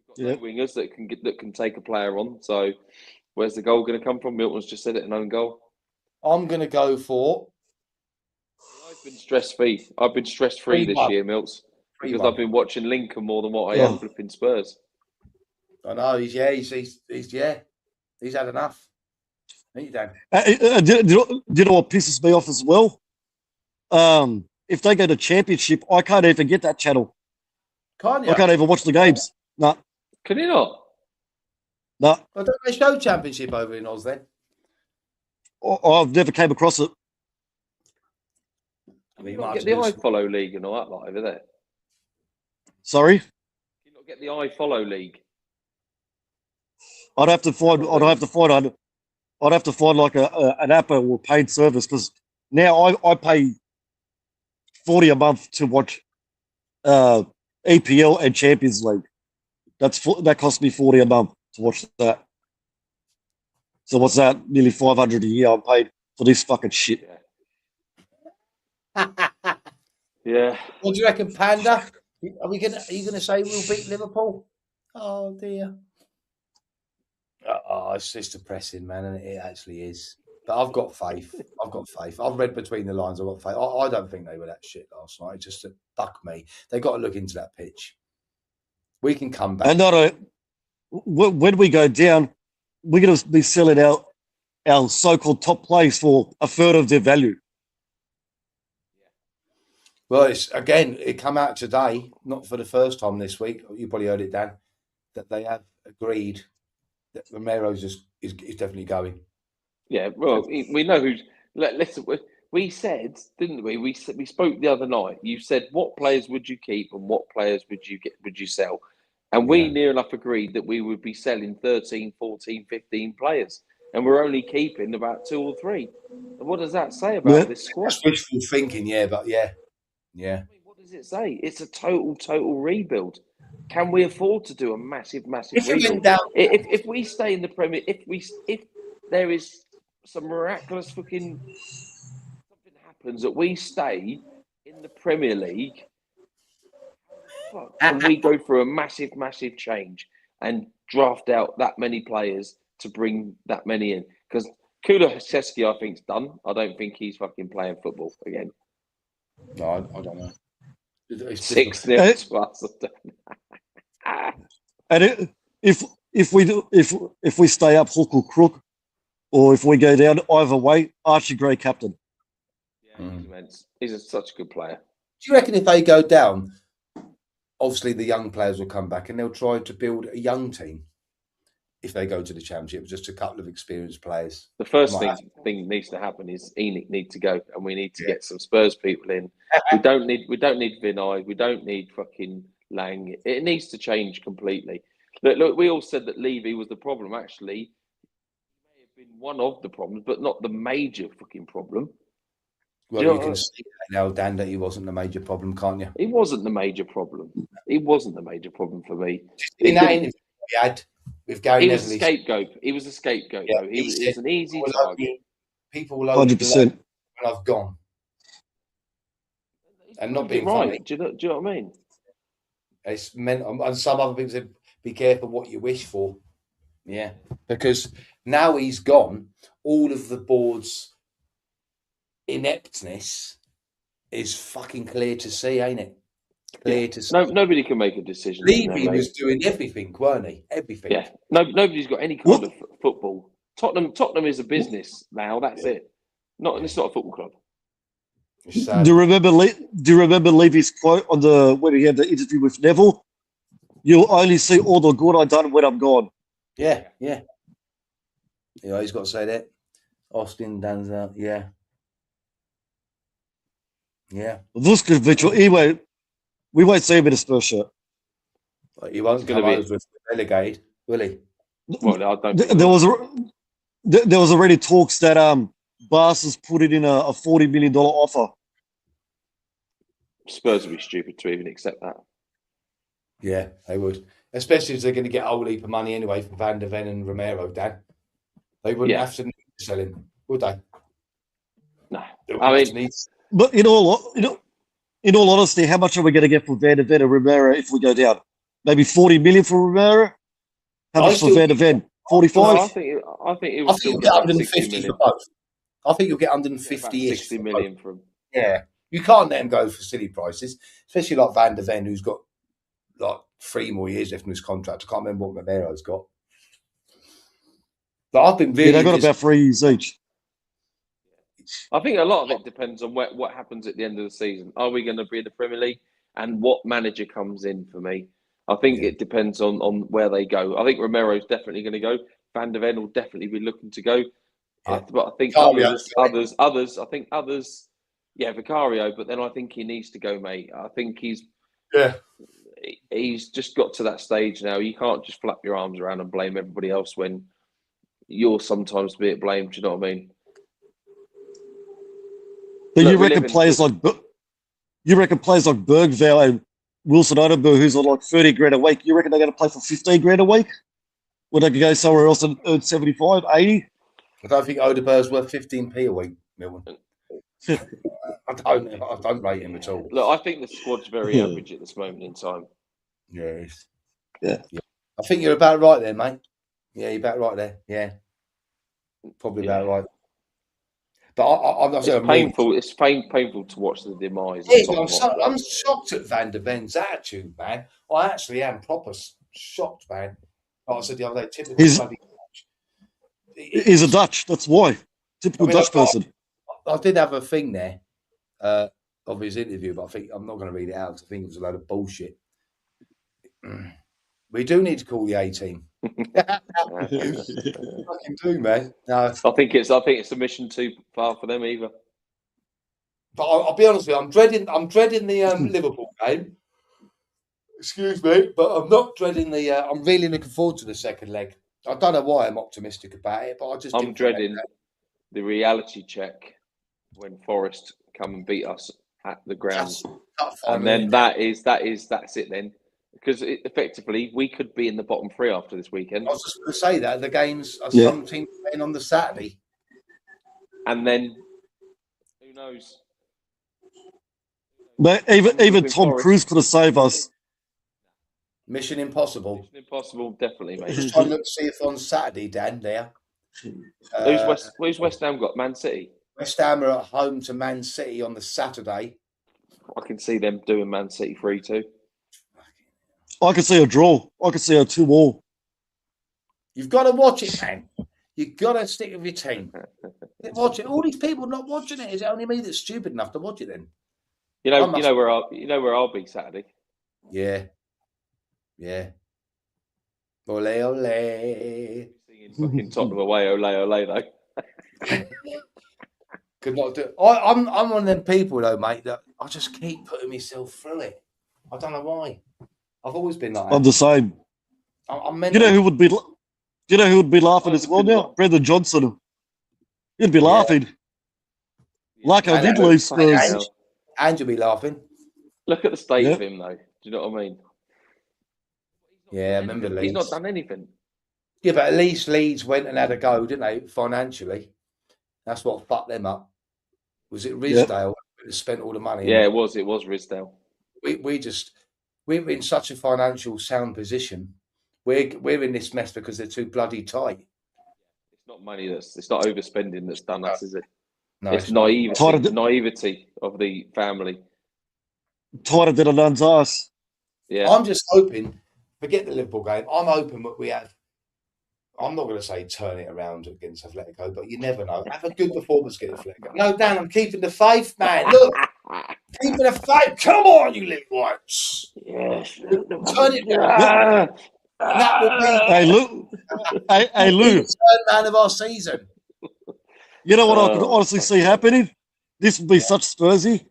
got no wingers that can take a player on. So where's the goal going to come from? Milton's just said it, an own goal. I'm going to go for... I've been stress-free. I've been stress-free this year, Milts, because I've been watching Lincoln more than what I am flipping Spurs. I know, he's had enough. Ain't you, Dan? Do you know what pisses me off as well? If they go to championship, I can't even get that channel. Can't you? I can't even watch the games. No. Can you not? No. Well, don't they show championship over in Oz then? I've never came across it. I mean, you not get the iFollow League and all that live, is it? Sorry? You not get the iFollow League. I'd have to find like an app or paid service, because now I pay $40 a month to watch EPL and Champions League. That cost me $40 a month to watch that. So what's that? Nearly $500 a year I'm paid for this fucking shit. Yeah. What do you reckon, Panda? Are you gonna say we'll beat Liverpool? Oh dear. Oh, it's just depressing, man, and it actually is. But I've got faith. I've read between the lines. I've got faith. I don't think they were that shit last night. It just fuck me. They've got to look into that pitch. We can come back. And when we go down, we're going to be selling our so-called top players for a third of their value. Well, it come out today, not for the first time this week. You probably heard it, Dan, that they have agreed that Romero's is definitely going. Yeah, well, we know who's. Listen, we said, didn't we? We spoke the other night. You said what players would you keep and what players would you sell, and we near enough agreed that we would be selling 13, 14, 15 players, and we're only keeping about 2 or 3. And what does that say about this squad? That's wishful thinking, but yeah. What does it say? It's a total rebuild. Can we afford to do a massive rebuild? If we stay in the Premier, if there is some miraculous fucking something happens that we stay in the Premier League, can we go through a massive change and draft out that many players to bring that many in? Because Kulusevski, I think, is done. I don't think he's fucking playing football again. No, I don't know. 6-0 to us. And if we stay up hook or crook, or if we go down either way, Archie Gray captain. Yeah, he's immense. He's such a good player. Do you reckon if they go down, obviously the young players will come back and they'll try to build a young team? if they go to the Championship. Just a couple of experienced players. The first thing needs to happen is ENIC need to go, and we need to get some Spurs people in. We don't need Vinay. We don't need fucking Lang. It needs to change completely. Look, we all said that Levy was the problem. Actually, he may have been one of the problems, but not the major fucking problem. Well, you can see now, Dan, that he wasn't the major problem, can't you? He wasn't the major problem. He wasn't the major problem for me. In that interview he had with Gary Neville, he was a scapegoat. He was a scapegoat. Yeah, though. He was an easy target. People will only 100%. when I've gone. And not being right. funny. Do you know what I mean? It's meant, and some other people said, be careful what you wish for. Yeah. Because now he's gone, all of the board's ineptness is fucking clear to see, ain't it? Clear to see. Nobody can make a decision. Levy was doing everything, weren't he? Everything. Yeah. Nobody's got any kind of football. Tottenham is a business now. That's it. It's not a football club. Do you remember Levy's quote on when he had the interview with Neville? You'll only see all the good I've done when I'm gone. Yeah. He's got to say that. Austin, Danza, yeah. Vuskovic, we won't see him in a Spurs shirt. Well, he won't come over relegated, will he? Well, I don't. There was already talks that Barca's put it in a $40 million offer. Spurs would be stupid to even accept that. Yeah, they would. Especially as they're going to get a whole heap of money anyway from Van der Ven and Romero, Dan. They wouldn't have to sell him, would they? No. But in all honesty, how much are we going to get for Van der Ven and Romero if we go down? Maybe 40 million for Romero? How much for Van der Ven? 45? I think it was you'll get 150 for both. I think you'll get 150 60 million from. Yeah. You can't let him go for silly prices, especially like Van der Ven, who's got like 3 more years left in his contract. I can't remember what Romero's got. But I've been really. They've got about 3 years each. I think a lot of it depends on what happens at the end of the season. Are we going to be in the Premier League, and what manager comes in for me? I think it depends on where they go. I think Romero's definitely going to go. Van der Ven will definitely be looking to go. Yeah. But I think others. Yeah, Vicario. But then I think he needs to go, mate. I think he's just got to that stage now. You can't just flap your arms around and blame everybody else when you're sometimes a bit blamed. Do you know what I mean? But you reckon players like Bergvall and Wilson Odenberg, who's on like 30 grand a week, you reckon they're going to play for 15 grand a week? Or they could go somewhere else and earn 75, 80? I don't think Odenberg's worth 15p a week, Milton. I don't rate him at all. Look, I think the squad's very average at this moment in time. Yes. Yeah. I think you're about right there, mate. Yeah, you're about right there. Yeah. Probably about right. But it's painful. It's painful to watch the demise. I'm shocked at Van der Ven's attitude, man. I actually am proper shocked, man. Like I said the other day, typical bloody Dutch. He's a Dutch. That's why. Typical Dutch person. I did have a thing there of his interview, but I think I'm not going to read it out because I think it was a load of bullshit. We do need to call the A team. Fucking do, man. No, I think it's a mission too far for them either. But I'll be honest with you, I'm dreading the Liverpool game. Excuse me, but I'm not dreading the. I'm really looking forward to the second leg. I don't know why I'm optimistic about it, but I'm dreading the reality check when Forest come and beat us at the ground, and then that's it then. Because effectively, we could be in the bottom 3 after this weekend. I was just going to say that the games are some teams playing on the Saturday, and then who knows? But even Tom Cruise could have saved us. Mission Impossible. Mission Impossible, definitely, mate. Just trying to look see if on Saturday, Dan. There. Who's West Ham got? Man City. West Ham are at home to Man City on the Saturday. I can see them doing Man City 3-2. I could see a draw. I could see a 2-2. You've got to watch it, man. You've got to stick with your team. Watch it. All these people not watching it. Is it only me that's stupid enough to watch it then? You know where I'll be Saturday. Yeah. Yeah. Ole, ole. Singing fucking Tottenham away, ole, ole, though. Could not do it. I'm one of them people though, mate, that I just keep putting myself through it. I don't know why. I've always been like I'm that. the same. I'm You mental. know who would be? You know who would be laughing as well now? Brendan Johnson. He'd be laughing. Like I did lose Spurs. And you'll be laughing. Look at the state of him, though. Do you know what I mean? Yeah, I remember Leeds. He's not done anything. Yeah, but at least Leeds went and had a go, didn't they? Financially, that's what fucked them up. Was it Ridsdale that spent all the money? Yeah, it was. It was Ridsdale. We're in such a financial sound position. We're in this mess because they're too bloody tight. It's not money it's not overspending that's done us, is it? No, it's naivety of the family. Tighter than a nun's ass. Yeah. I'm just hoping. Forget the Liverpool game. I'm hoping that we have. I'm not going to say turn it around against Atletico, but you never know. Have a good performance against Atletico. No, Dan, I'm keeping the faith, man. Look, keeping the faith. Come on, you little ones. Yes. Turn it around. That will be. Hey, Lou. Hey, Lou. The man of our season. You know what I could honestly see happening? This would be such Spursy.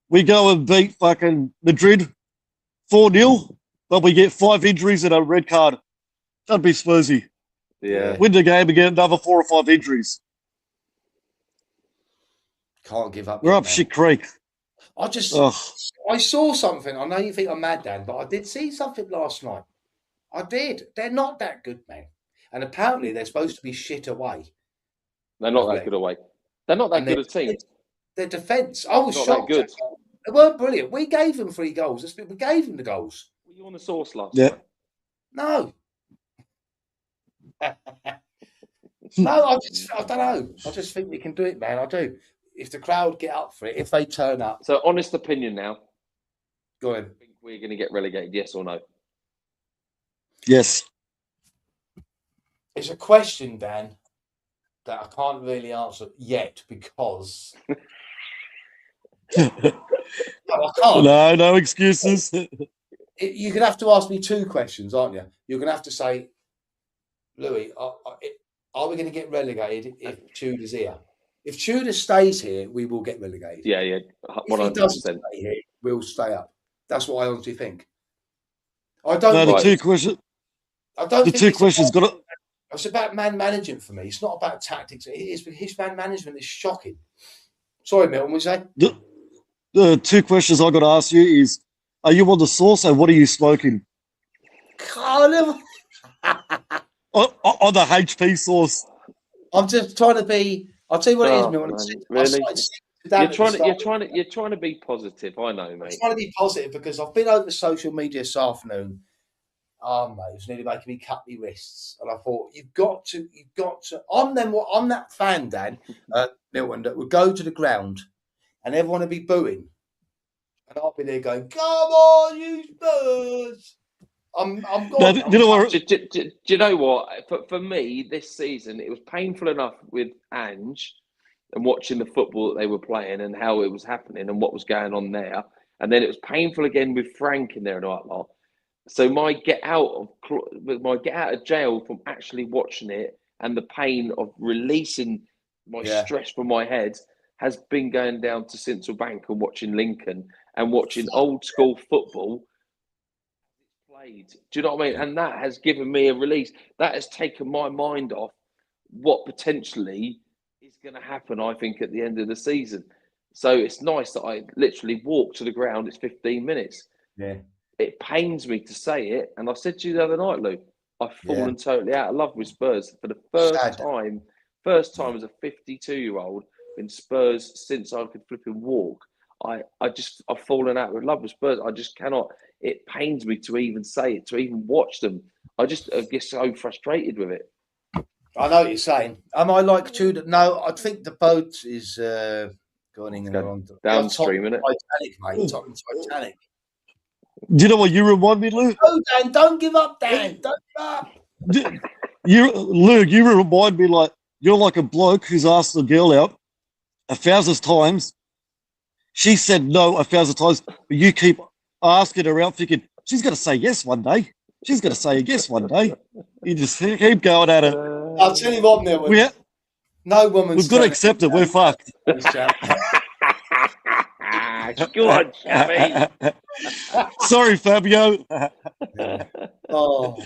We go and beat fucking Madrid 4-0, but we get 5 injuries and a red card. That'd be Spursy. Yeah. Win the game and get another 4 or 5 injuries. Can't give up. We're up shit creek. I saw something. I know you think I'm mad, Dan, but I did see something last night. I did. They're not that good, man. And apparently they're supposed to be shit away. They're not that good away. They're not that good a team. Their defence, I was shocked. Good. They weren't brilliant. We gave them 3 goals. We gave them the goals. Were you on the sauce last night? No. No, I don't know. I just think we can do it, man. I do. If the crowd get up for it, if they turn up. So, honest opinion now. Go on. I think we're going to get relegated, yes or no? Yes. It's a question, Dan, that I can't really answer yet because. No, I can't. No excuses. You're going to have to ask me 2 questions, aren't you? You're going to have to say, Louis, are we going to get relegated if Tudor's here? If Tudor stays here, we will get relegated. Yeah, 100%. If he doesn't stay here, we'll stay up. That's what I honestly think. I don't. No, the 2 questions. I don't. The 2 questions got it. It's about man management for me. It's not about tactics. His man management is shocking. Sorry, Milton, what you say? The 2 questions I got to ask you is: are you on the sauce and what are you smoking? On the HP sauce. I'm just trying to be. I'll tell you what it is, Milton. Really? You're trying to be positive. I know, mate. I'm trying to be positive because I've been over social media this afternoon. Mate, it was nearly making me cut my wrists, and I thought you've got to. I'm that fan, Dan, Milton, that would go to the ground, and everyone would be booing, and I'll be there going, "Come on, you Spurs!" I'm gone. Do you know what? For me, this season, it was painful enough with Ange and watching the football that they were playing and how it was happening and what was going on there. And then it was painful again with Frank in there and all that. So my get out of jail from actually watching it and the pain of releasing my stress from my head has been going down to Central Bank and watching Lincoln and watching old school football. Do you know what I mean? And that has given me a release. That has taken my mind off what potentially is going to happen, I think, at the end of the season. So it's nice that I literally walk to the ground. It's 15 minutes. Yeah. It pains me to say it. And I said to you the other night, Lou, I've fallen totally out of love with Spurs for the first time as a 52-year-old in Spurs since I could flipping walk. I've fallen out with love with Spurs. I just cannot. It pains me to even say it, to even watch them. I get so frustrated with it. I know what you're saying. Am I like Tudor? No, I think the boat is going in the wrong downstream, isn't it? Titanic, mate. Titanic. Do you know what you remind me, Lou? No, Dan, don't give up, Dan. Don't give up. You remind me like you're like a bloke who's asked a girl out 1,000 times. She said no 1,000 times, but you keep asking her out thinking she's going to say yes one day. She's going to say yes one day. You just keep going at it. I'll tell you what, Neil. No woman's we've got to accept it. We're fucked. Go on, Chappie. Sorry, Fabio. Oh.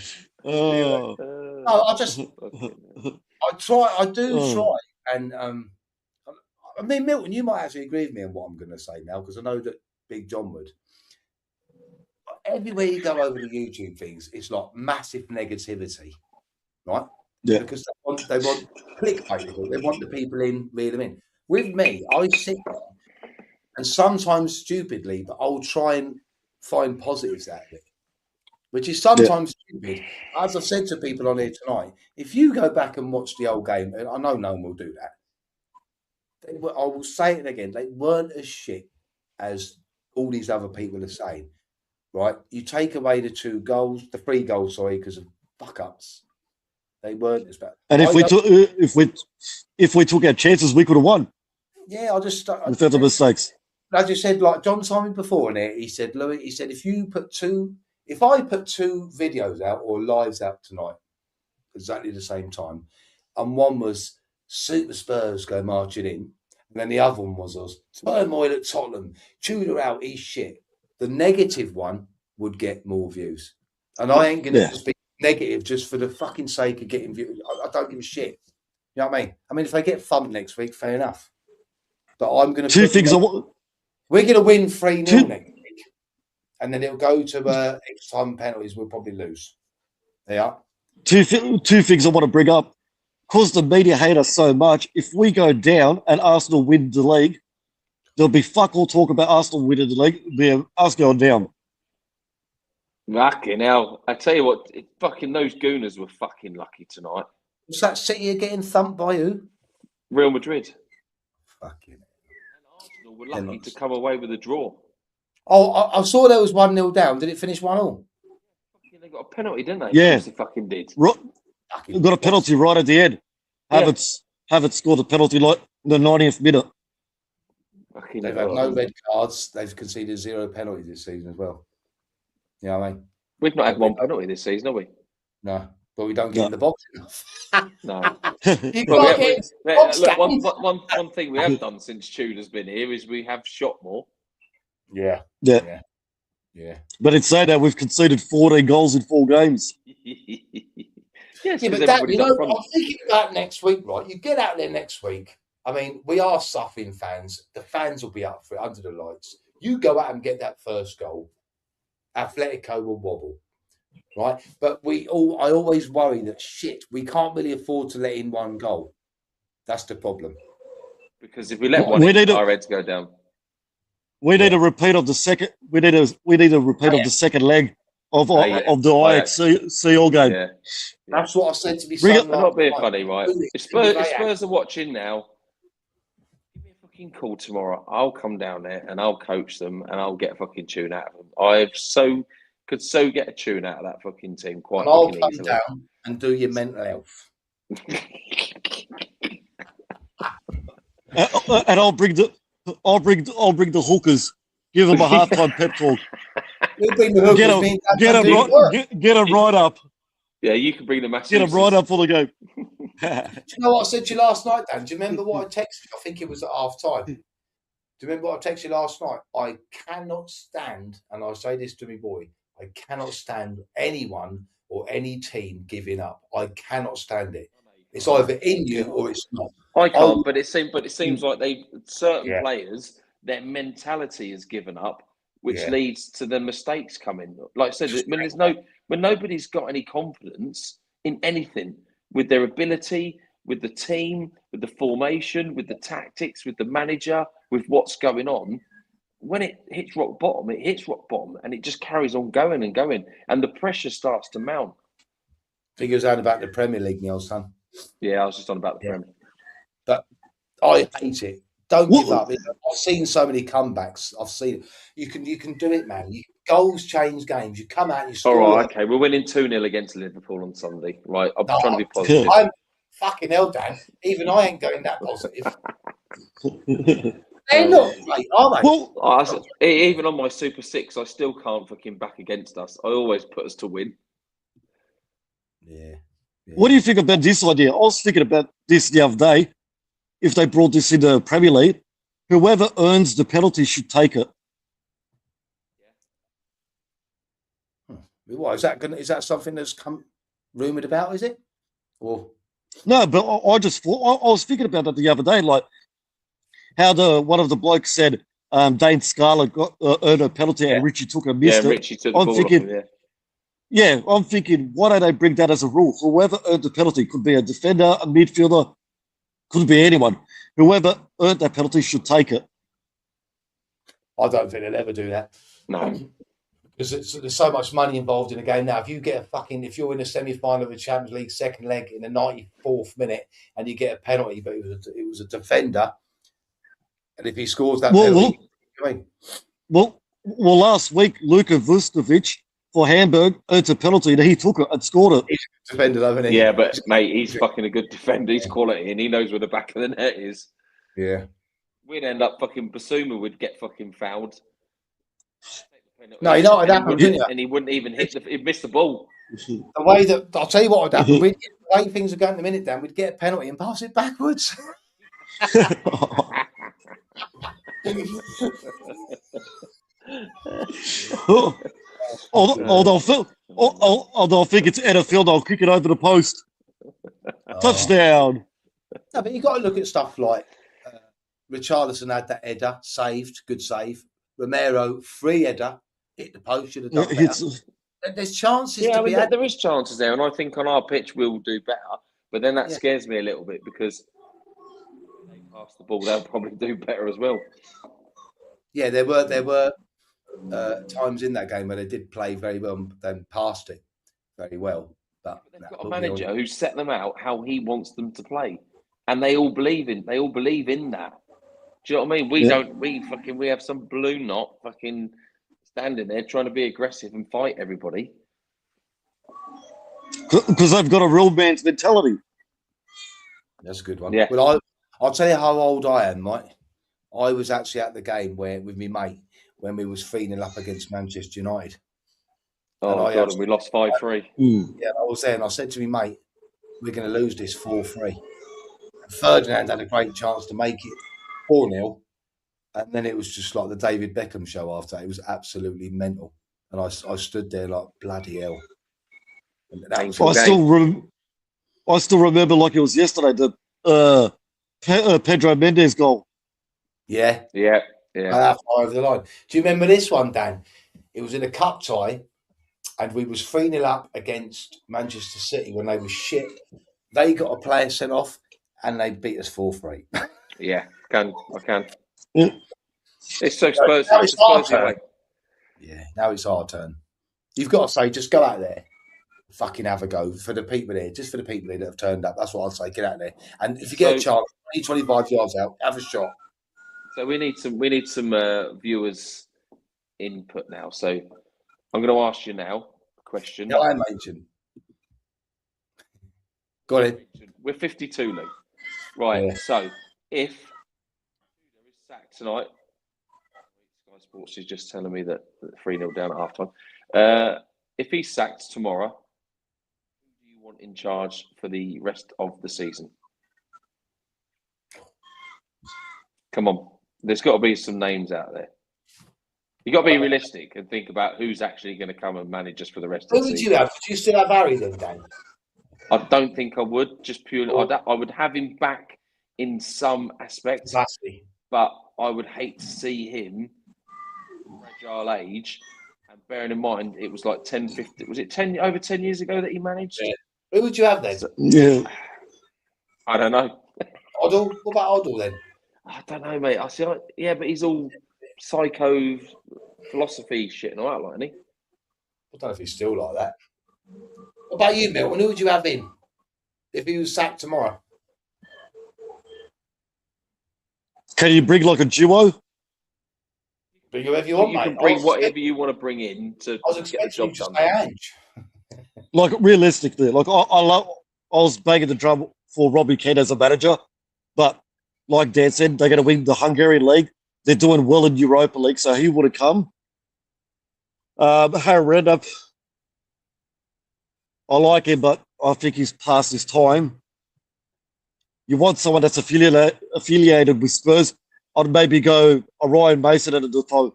Oh. I do try. And I mean, Milton, you might actually agree with me on what I'm going to say now, because I know that Big John would. Everywhere you go over the YouTube things, it's like massive negativity, right? Yeah. Because they want clickbait. They want the people in, reel them in. With me, I sit there, and sometimes stupidly, but I'll try and find positives out of it, which is sometimes stupid. As I've said to people on here tonight, if you go back and watch the old game, and I know no one will do that, I will say it again, they weren't as shit as all these other people are saying, right? You take away the 3 goals, because of fuck-ups. They weren't as bad. And if we took our chances, we could have won. Yeah, without the mistakes. As you said, like John told me before in it, he said, Louis, if I put 2 videos out or lives out tonight, exactly the same time, and one was Super Spurs go marching in, and then the other one was us, turmoil at Tottenham, Tudor out, he's shit. The negative one would get more views. And I ain't going to just be negative just for the fucking sake of getting views. I don't give a shit. You know what I mean? I mean, if they get thumped next week, fair enough. But I'm going to... We're going to win 3-0 next week. And then it'll go to extra time penalties. We'll probably lose. Yeah. Two things I want to bring up. Because the media hate us so much, if we go down and Arsenal win the league, there'll be fuck all talk about Arsenal winning the league. It'll be us going down. Fucking hell. I tell you what, fucking those Gooners were fucking lucky tonight. Was that City getting thumped by who? Real Madrid. Fucking hell. Arsenal were lucky to come away with a draw. Oh, I saw there was 1-0 down. Did it finish 1-1? They got a penalty, didn't they? Yeah. They fucking did. They got a penalty right at the end. Havertz scored a penalty like in the 90th minute. They've had no red cards. They've conceded 0 penalties this season as well. You know what I mean? We've not had 1 penalty this season, have we? No, but we don't get in the box enough. No. Look, one thing we have done since Tudor's been here is we have shot more. Yeah. But in saying that, we've conceded 14 goals in 4 games. But that, I'm thinking about next week, right? You get out there next week. I mean, we are suffering fans. The fans will be up for it under the lights. You go out and get that first goal. Atletico will wobble, right? But I always worry that we can't really afford to let in 1 goal. That's the problem. Because if we let one in, our heads go down. We need a repeat of the second. We need a repeat of the second leg of the IXC game. Yeah. That's what I said to me. I'm not being funny, right? If Spurs are watching now, give me a fucking call tomorrow. I'll come down there and I'll coach them and I'll get a fucking tune out of them. Could get a tune out of that fucking team quite easily. I'll come down and do your mental health. And I'll bring the hookers. Give them a halftime pep talk. We'll bring the hookers. Get them right up. Yeah, you can bring the massacre. Get them right up for the game. Do you know what I said to you last night, Dan? Do you remember what I texted you? I think it was at half time. Do you remember what I texted you last night? I cannot stand, and I say this to me boy, I cannot stand anyone or any team giving up. I cannot stand it. It's either in you or it's not. I can't, but it seems like certain players, their mentality is given up, which leads to the mistakes coming. Like I said, when nobody's got any confidence in anything, with their ability, with the team, with the formation, with the tactics, with the manager, with what's going on, when it hits rock bottom, and it just carries on going and going, and the pressure starts to mount. I think it was on about the Premier League, Neil, son. Yeah, I was just on about the Premier. But I hate it. Don't give up. I've seen so many comebacks. I've seen it. You can do it, man. Goals change games. You come out and you score. All right, okay. We're winning 2-0 against Liverpool on Sunday. Right, I'm trying to be positive. I'm fucking hell, Dan. Even I ain't going that positive. They're not great, are they? Well, even on my Super 6, I still can't fucking back against us. I always put us to win. Yeah. What do you think about this idea? I was thinking about this the other day. If they brought this into the Premier League, whoever earns the penalty should take it. What is that? Is that something that's come rumored about? Is it? Or no? But I just thought I was thinking about that the other day, like how one of the blokes said Dane Scarlett got earned a penalty and Richie took a missed it. Richie took the ball off him, yeah, I'm thinking, why don't they bring that as a rule? Whoever earned the penalty could be a defender, a midfielder, could be anyone. Whoever earned that penalty should take it. I don't think they'll ever do that. No. Because there's so much money involved in the game now. If you get if you're in a semi-final of the Champions League second leg in the 94th minute and you get a penalty, but it was a defender, and if he scores that penalty, well, last week Luka Vuskovic for Hamburg earned a penalty and he took it and scored it. He's a defender, though, isn't he? Yeah, but mate, he's fucking a good defender. He's quality and he knows where the back of the net is. Yeah. We'd end up fucking Basuma would get fucking fouled. No, you know what happened, didn't you? And he wouldn't even he'd miss the ball. The way that I'll tell you what would happen. The way things are going at the minute, Dan, we'd get a penalty and pass it backwards. Although I think it's Edderfield, I'll kick it over the post. Touchdown. No, but you've got to look at stuff like Richarlison had that header, saved, good save. Romero, free header, hit the post, should have done better. There's chances to be had. There is chances there, and I think on our pitch we'll do better. But then that scares me a little bit because if they pass the ball, they'll probably do better as well. Yeah, there were times in that game where they did play very well and then passed it very well. But they've got a manager who set them out how he wants them to play, and they all believe in that. Do you know what I mean? We don't. We have some blue knot fucking standing there trying to be aggressive and fight everybody because they've got a real man's mentality. That's a good one. Yeah. Well, I'll tell you how old I am, Mike. I was actually at the game with my mate when we was 3-0 up against Manchester United. Oh God, and we lost 5-3. Yeah, I was there, and I said to my mate, "We're going to lose this 4-3." And Ferdinand had a great chance to make it 4-0, and then it was just like the David Beckham show after that. It was absolutely mental, and I stood there like bloody hell. I still remember like it was yesterday the Pedro Mendes goal. Yeah. Over the line. Do you remember this one, Dan? It was in a cup tie, and we was 3-0 up against Manchester City when they were shit. They got a player sent off, and they beat us 4-3. Yeah, I can. Yeah. It's so Spurs. Yeah, now it's our turn. You've got to say, just go out there, fucking have a go for the people here, just for the people here that have turned up. That's what I'd say. Get out there, and if you get a chance, 25 yards out, have a shot. So we need some viewers' input now. So I'm going to ask you now a question. No, I mentioned. Got it. We're 52, Luke. Right. Yeah. So if there is sack tonight, Sky Sports is just telling me that 3-0 down at halftime. If he's sacked tomorrow, who do you want in charge for the rest of the season? Come on. There's got to be some names out there. You've got to be realistic and think about who's actually going to come and manage us for the rest of the season. Who would you have? Do you still have Harry then, Dan? I don't think I would. Just purely, I would have him back in some aspects. Exactly. But I would hate to see him fragile age. And bearing in mind, it was like 10, 15, was it over 10 years ago that he managed? Yeah. Who would you have then? Yeah. I don't know. Oddle? What about Oddle then? I don't know, mate. Yeah, but he's all psycho philosophy shit and all that, like, isn't he? I don't know if he's still like that. What about you, Milton? Who would you have in if he was sacked tomorrow? Can you bring like a duo? Bring whoever you want, mate. You can bring whatever you want to bring in to get the job done. Like realistically, like I was banging the drum for Robbie Keane as a manager, but like Dan said, they're going to win the Hungarian league. They're doing well in Europa League, so he would have come. Harry Redknapp, I like him, but I think he's past his time. You want someone that's affiliated with Spurs. I'd maybe go Ryan Mason and a Defoe.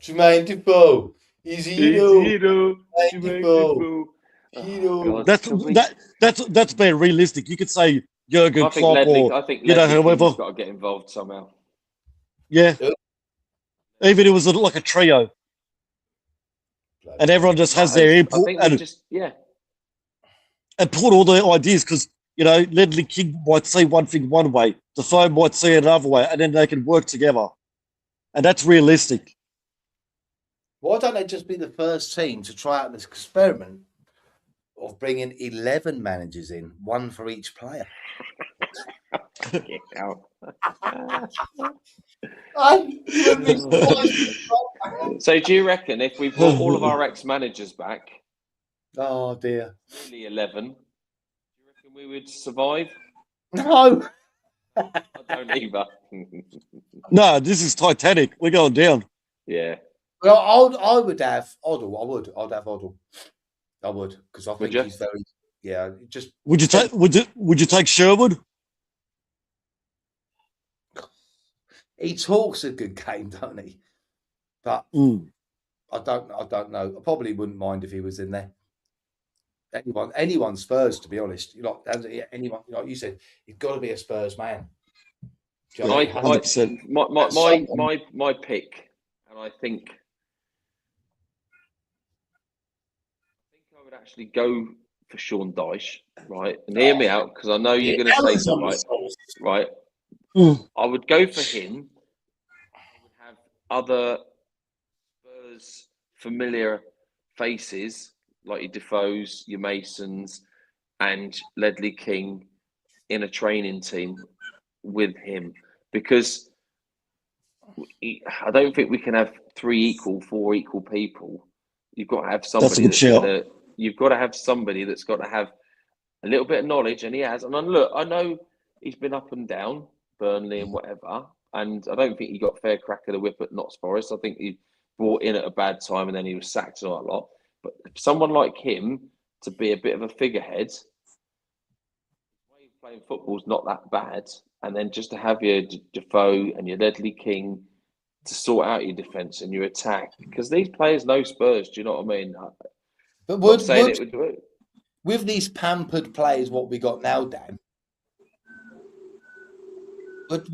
Jermaine Defoe. Easy, Hero. God, That's being realistic. You could say Jurgen Klopp or I think Ledley whoever. King's got to get involved somehow. Yeah. Even it was like a trio. And everyone just has their input and put all their ideas, because Ledley King might say one thing one way, Defoe might say it another way, and then they can work together. And that's realistic. Why don't they just be the first team to try out this experiment of bringing 11 managers in, one for each player? Get out. So do you reckon if we brought all of our ex-managers back, oh dear, nearly 11, do you reckon we would survive? No. I don't either. No, this is Titanic. We're going down. Yeah. Well, I would have Oddle. I'd have Oddle. I would, because I think he's very. Yeah, just. Would you take Sherwood? He talks a good game, don't he? But I don't know. I probably wouldn't mind if he was in there. Anyone Spurs, to be honest. Anyone, like you said, you've got to be a Spurs man. You know, 100%. My pick, and I think I would actually go for Sean Dyche, right? And hear me out, because I know you're going to say something, right? I would go for him. I would have other Spurs familiar faces like your Defoes, your Masons, and Ledley King in a training team with him, because I don't think we can have 4 equal people. You've got to have somebody you've got to have somebody that's got to have a little bit of knowledge, and he has. And look, I know he's been up and down, Burnley and whatever, and I don't think he got fair crack of the whip at Notts Forest. I think he brought in at a bad time and then he was sacked and all that lot. But someone like him to be a bit of a figurehead, the way he's playing football is not that bad. And then just to have your Defoe and your Ledley King to sort out your defence and your attack, because these players know Spurs. Do you know what I mean? But with these pampered players, what we got now, Dan, would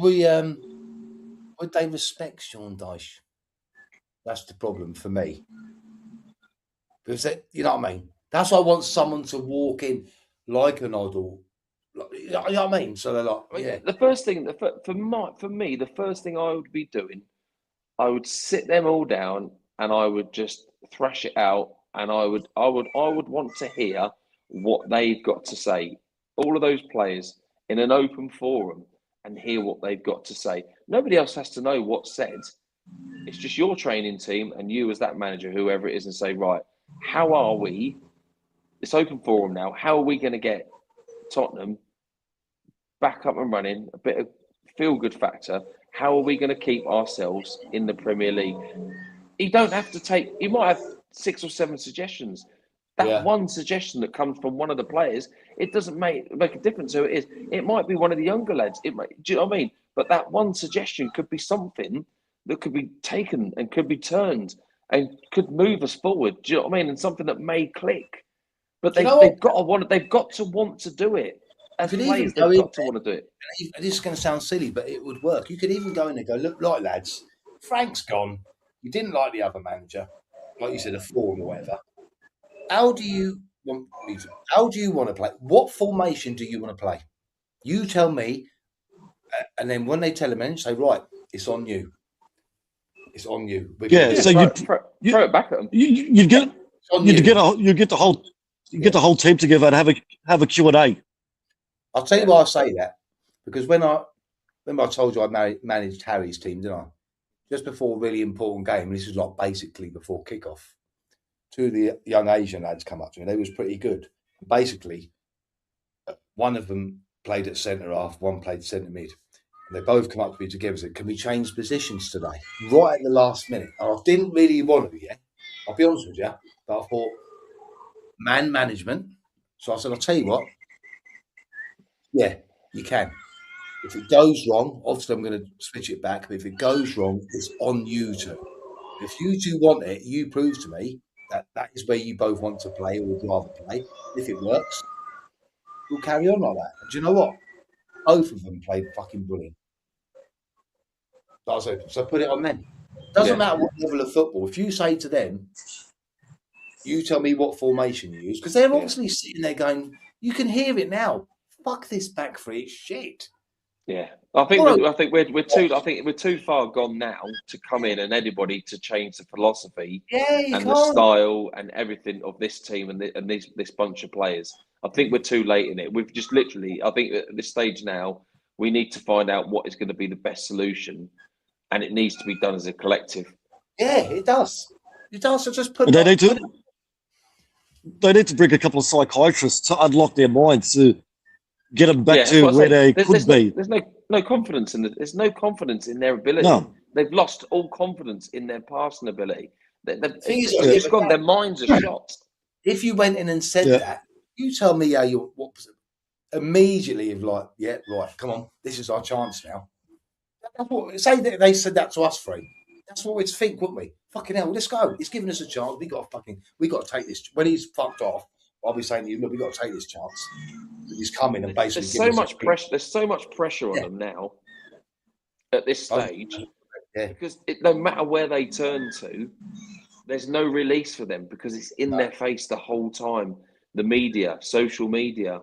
they respect Sean Dyche? That's the problem for me. Because you know what I mean? That's why I want someone to walk in like an Oddle. You know what I mean? So they're like, yeah. The first thing for me, the first thing I would be doing, I would sit them all down and I would just thrash it out, and I would want to hear what they've got to say. All of those players in an open forum, and hear what they've got to say. Nobody else has to know what's said. It's just your training team and you as that manager, whoever it is, and say, right, how are we? It's open forum now. How are we going to get Tottenham back up and running? A bit of feel-good factor. How are we going to keep ourselves in the Premier League? You don't have to take. You might have 6 or 7 suggestions. That one suggestion that comes from one of the players, it doesn't make a difference who it is. It might be one of the younger lads. Do you know what I mean? But that one suggestion could be something that could be taken and could be turned and could move us forward. Do you know what I mean? And something that may click. But they've got to want to do it. As players, they've got to want to do it. This is going to sound silly, but it would work. You could even go in and go, look, right, lads, Frank's gone. You didn't like the other manager, like you said, a form or whatever. How do you want to play? What formation do you want to play? You tell me, and then when they tell him, say, right, it's on you. It's on you. So you throw it back at them. You get the whole team together and have a Q&A. I'll tell you why I say that, because when I told you I managed Harry's team, didn't I? Just before a really important game, this was like basically before kickoff. 2 of the young Asian lads come up to me. They was pretty good. Basically, one of them played at centre half, one played centre mid. And they both come up to me together and said, can we change positions today? Right at the last minute. And I didn't really want to, I'll be honest with you. But I thought, man management. So I said, I'll tell you what. Yeah, you can. If it goes wrong, obviously I'm going to switch it back. But if it goes wrong, it's on you two. If you two want it, you prove to me that is where you both want to play or would rather play. If it works, we'll carry on like that. And do you know what? Both of them played fucking brilliant. So put it on them. Doesn't matter what level of football. If you say to them, you tell me what formation you use, because they're obviously sitting there going, you can hear it now. Fuck this back three, it's shit. Yeah, I think we're too far gone now to come in and anybody to change the philosophy the style and everything of this team and this bunch of players. I think we're too late in it. We've just literally, I think at this stage now, we need to find out what is going to be the best solution, and it needs to be done as a collective. Yeah, it does. It does. So just put. They need to bring a couple of psychiatrists to unlock their minds to get them back to where they could be. There's no confidence in there's no confidence in their ability. No. They've lost all confidence in their passing ability. It's gone. Their minds are shot. If you went in and said that, you tell me how you immediately of like, yeah, right, come on, this is our chance now. That's what say that they said that to us three. That's what we'd think, wouldn't we? Fucking hell, let's go. He's giving us a chance. We got to take this. When he's fucked off, I'll be saying to you, look, we got to take this chance. He's coming and basically. There's so much pressure. There's so much pressure on them now at this stage, because no matter where they turn to, there's no release for them because it's in their face the whole time. The media, social media,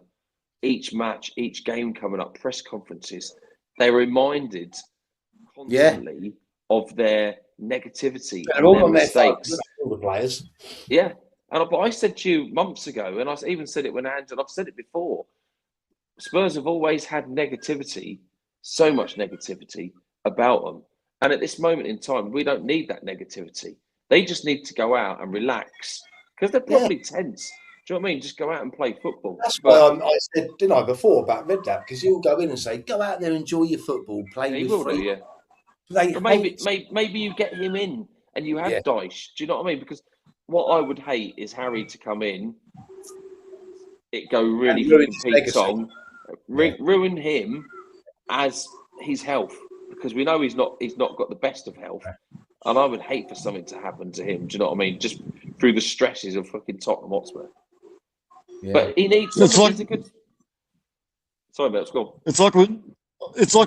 each match, each game coming up, press conferences, they're reminded constantly of their negativity and their mistakes. All the players. Yeah. But I said to you months ago, and I even said it when I've said it before, Spurs have always had negativity, so much negativity about them. And at this moment in time, we don't need that negativity. They just need to go out and relax because they're probably tense. Do you know what I mean? Just go out and play football. That's why I said, didn't I, before about Redknapp, because he'll go in and say, go out there, enjoy your football, play with freedom. Maybe you get him in and you have Dyche. Do you know what I mean? Because what I would hate is Harry to come in, it go really Pete Tong, ruin him as his health, because we know he's not got the best of health. And I would hate for something to happen to him. Do you know what I mean? Just through the stresses of fucking Tottenham Hotspur. Yeah. But he needs. Sorry, let's go. It's like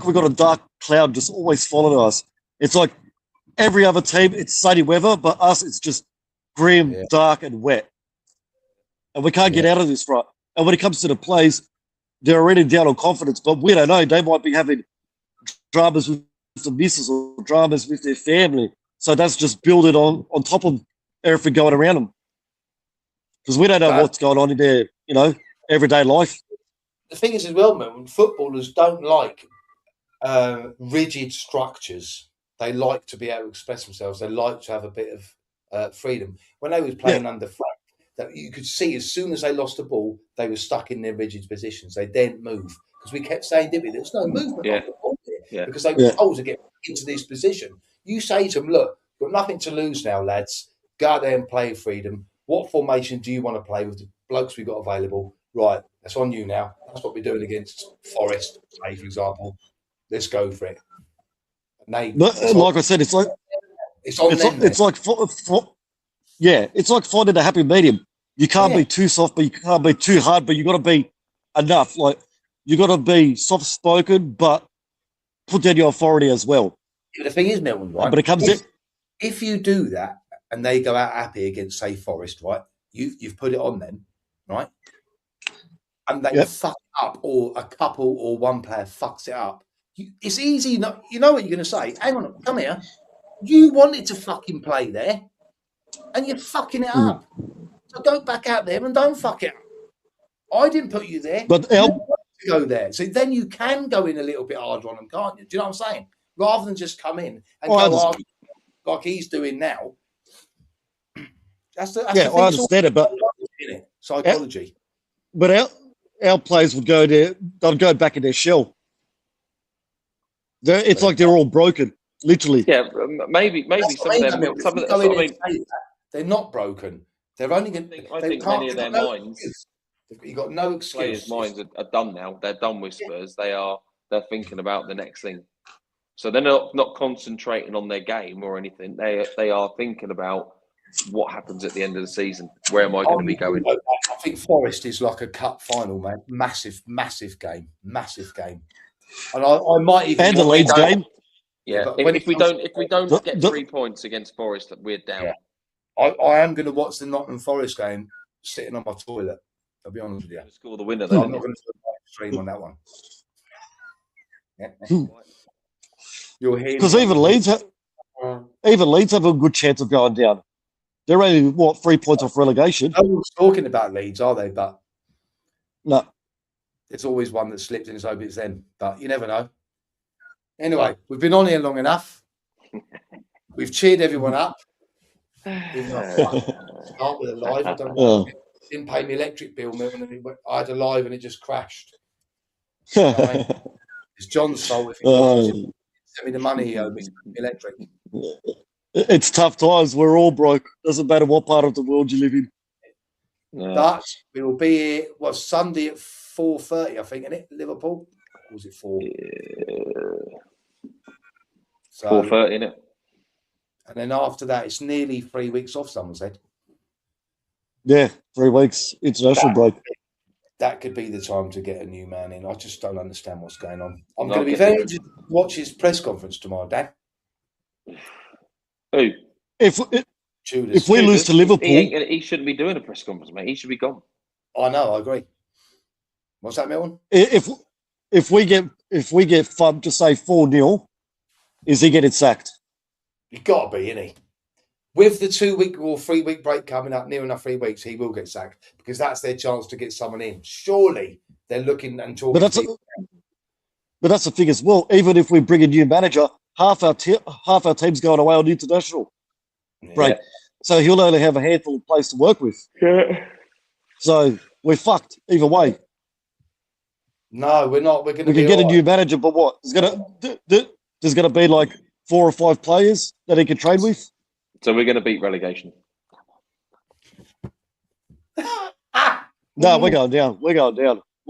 we've got a dark cloud just always following us. It's like every other team, it's sunny weather, but us, it's just grim, dark, and wet. And we can't get out of this, right? And when it comes to the plays, they're already down on confidence, but we don't know. They might be having dramas with the missus or dramas with their family. So that's just build it on top of everything going around them. Because we don't know what's going on in their, everyday life. The thing is as well, man, footballers don't like rigid structures. They like to be able to express themselves. They like to have a bit of freedom. When they was playing under Frank, that you could see as soon as they lost the ball, they were stuck in their rigid positions. They didn't move. Because we kept saying, didn't we, there was no movement on the ball there, because they were told to get into this position. You say to them, look, you've got nothing to lose now, lads. Go out there and play freedom. What formation do you want to play with the blokes we've got available? Right, that's on you now. That's what we're doing against Forest, say, for example. Let's go for it. Like I said, it's like it's like finding a happy medium. You can't be too soft, but you can't be too hard, but you got to be enough. Like you got to be soft spoken, but put down your authority as well. Yeah, the thing is, Milton, right? But it comes if you do that and they go out happy against, say, Forest, right? You've put it on them, right? And they fuck up, or a couple or one player fucks it up. It's easy. You know what you're going to say? Hang on, come here. You wanted to fucking play there, and you're fucking it up. So go back out there and don't fuck it up. I didn't put you there. But you wanted to go there. So then you can go in a little bit harder on them, can't you? Do you know what I'm saying? Rather than just come in and go hard like he's doing now. That's the I understand it, but psychology. But our players would go there. They'll go back in their shell. It's like they're all broken, literally. Yeah, maybe some of them. They're not broken. They're only going. I think many of their minds. You've got no excuse. Players' minds are done now. They're done with Spurs. They're thinking about the next thing. So they're not concentrating on their game or anything. They are thinking about what happens at the end of the season. Where am I going to be going? I think Forest is like a cup final, man. Massive game. And I might even and the Leeds game. Yeah, if we don't get 3 points against Forest, we're down. Yeah. I am going to watch the Nottingham Forest game sitting on my toilet. I'll be honest with you. Score the winner, though. I'm not going to do a live stream on that one. You'll hear because even Leeds have a good chance of going down. They're only 3 points off relegation. No one's talking about Leeds, are they? But no, it's always one that slips in. It's hope it's them, but you never know. Anyway, we've been on here long enough. We've cheered everyone up. Start with a live. I didn't pay my electric bill, and I had a live and it just crashed. You know what I mean? It's John's fault if he sent me the money he owed me for electric. It's tough times. We're all broke. Doesn't matter what part of the world you live in. But we will be here. Sunday at 4:30, I think, isn't it? Liverpool. Or was it 4? 4:30, isn't it? And then after that, it's nearly 3 weeks off. Someone said. Yeah, 3 weeks international break. That could be the time to get a new man in. I just don't understand what's going on. I'm going to be very interested to watch his press conference tomorrow, Dan. Who? If we lose to Liverpool, he shouldn't be doing a press conference, mate. He should be gone. I know. I agree. What's that, Milton? If we get fubbed to say 4-0, is he getting sacked? You've got to be, isn't he? With the 2 week or 3 week break coming up, near enough 3 weeks, he will get sacked because that's their chance to get someone in. Surely they're looking and talking. But that's the thing as well. Even if we bring a new manager, half our team's going away on international break, so he'll only have a handful of players to work with. Yeah. So we're fucked either way. No, we're not. We can get a new manager, but what? There's gonna be like 4 or 5 players that he can trade with. So we're going to beat relegation. No, we're going down. We're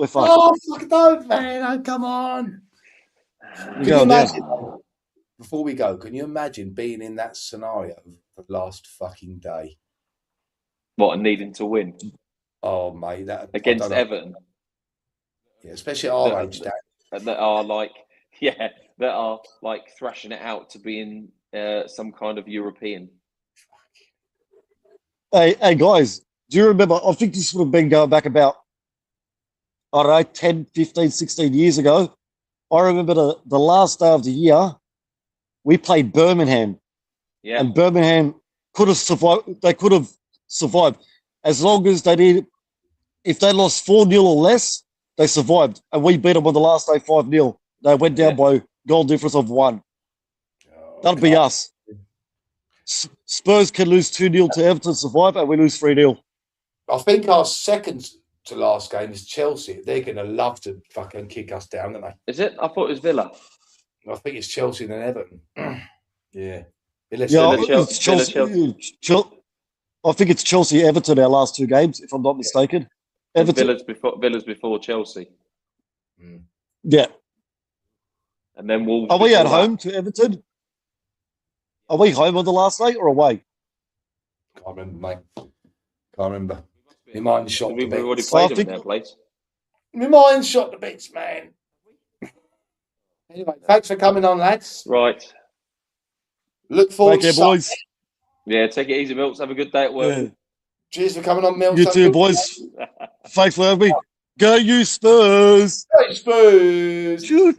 fucked. Oh, fuck don't, man. Oh, come on. Before we go, can you imagine being in that scenario the last fucking day? What, and needing to win? Oh, mate. That against Everton? Yeah, especially at our age, Dan. That are like thrashing it out to be in some kind of European. Hey, guys, do you remember? I think this would have been going back about, 10, 15, 16 years ago. I remember the last day of the year, we played Birmingham. Yeah. And Birmingham could have survived. They could have survived as long as they did. If they lost 4-0 or less, they survived. And we beat them on the last day 5-0. They went down by goal difference of 1. That'll be us. Spurs can lose 2-0 to Everton, survive, and we lose 3-0. I think our second to last game is Chelsea. They're going to love to fucking kick us down, aren't they? Is it? I thought it was Villa. I think it's Chelsea and then Everton. Yeah. It's Chelsea. I think it's Chelsea, Everton, our last 2 games, if I'm not mistaken. Villa's before Chelsea. Yeah. And then Wolves. Are we at home to Everton? Are we home on the last night or away? Can't remember, mate. Can't remember. My mind's shot to bits. We've already played them in their place. My mind's shot to bits, man. Anyway, thanks for coming on, lads. Right. Look forward to boys. Yeah, take it easy, Milts. Have a good day at work. Yeah. Cheers for coming on, Milts. You too, boys. Thanks for having me. Go you Spurs. Go Spurs. Choo